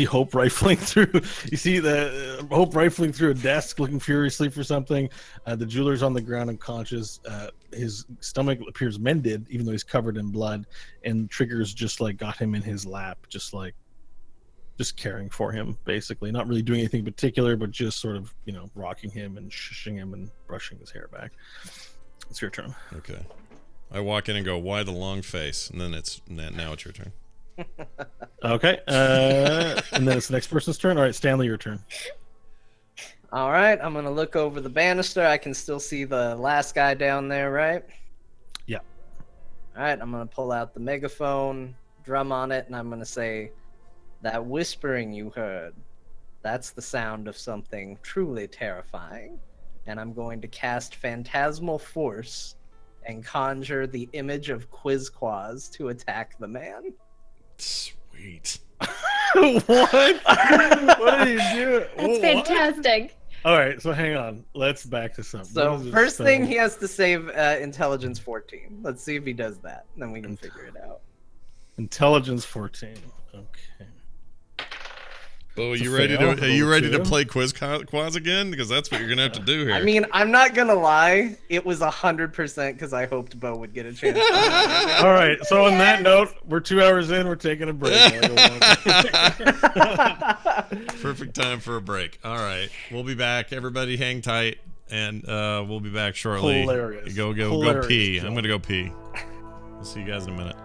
Hope rifling through. You see the Hope rifling through a desk, looking furiously for something. The jeweler's on the ground unconscious. His stomach appears mended, even though he's covered in blood. And Trigger's just like got him in his lap, just caring for him, basically. Not really doing anything particular, but just sort of, rocking him and shushing him and brushing his hair back. It's your turn. Okay. I walk in and go, why the long face? And then now it's your turn. Okay. And then it's the next person's turn. All right, Stanley, your turn. All right, I'm going to look over the banister. I can still see the last guy down there, right? Yeah. All right, I'm gonna pull out the megaphone, drum on it, and I'm gonna say, "That whispering you heard, that's the sound of something truly terrifying." And I'm going to cast Phantasmal Force and conjure the image of Quizquaz to attack the man. Sweet. What? What are you doing? That's fantastic. All right, so hang on. Let's back this up. So What is this first thing, spell? he has to save Intelligence 14. Let's see if he does that. Then we can figure it out. Intelligence 14. Okay. So It's a you ready fail. to? Are you Roll ready to two. play Quaz again? Because that's what you're gonna have to do here. I mean, I'm not gonna lie. It was 100% because I hoped Bo would get a chance. All right, so on that note, we're 2 hours in. We're taking a break. perfect time for a break. All right, we'll be back. Everybody, hang tight, and we'll be back shortly. Hilarious. Go Hilarious, pee. John. I'm gonna go pee. I'll see you guys in a minute.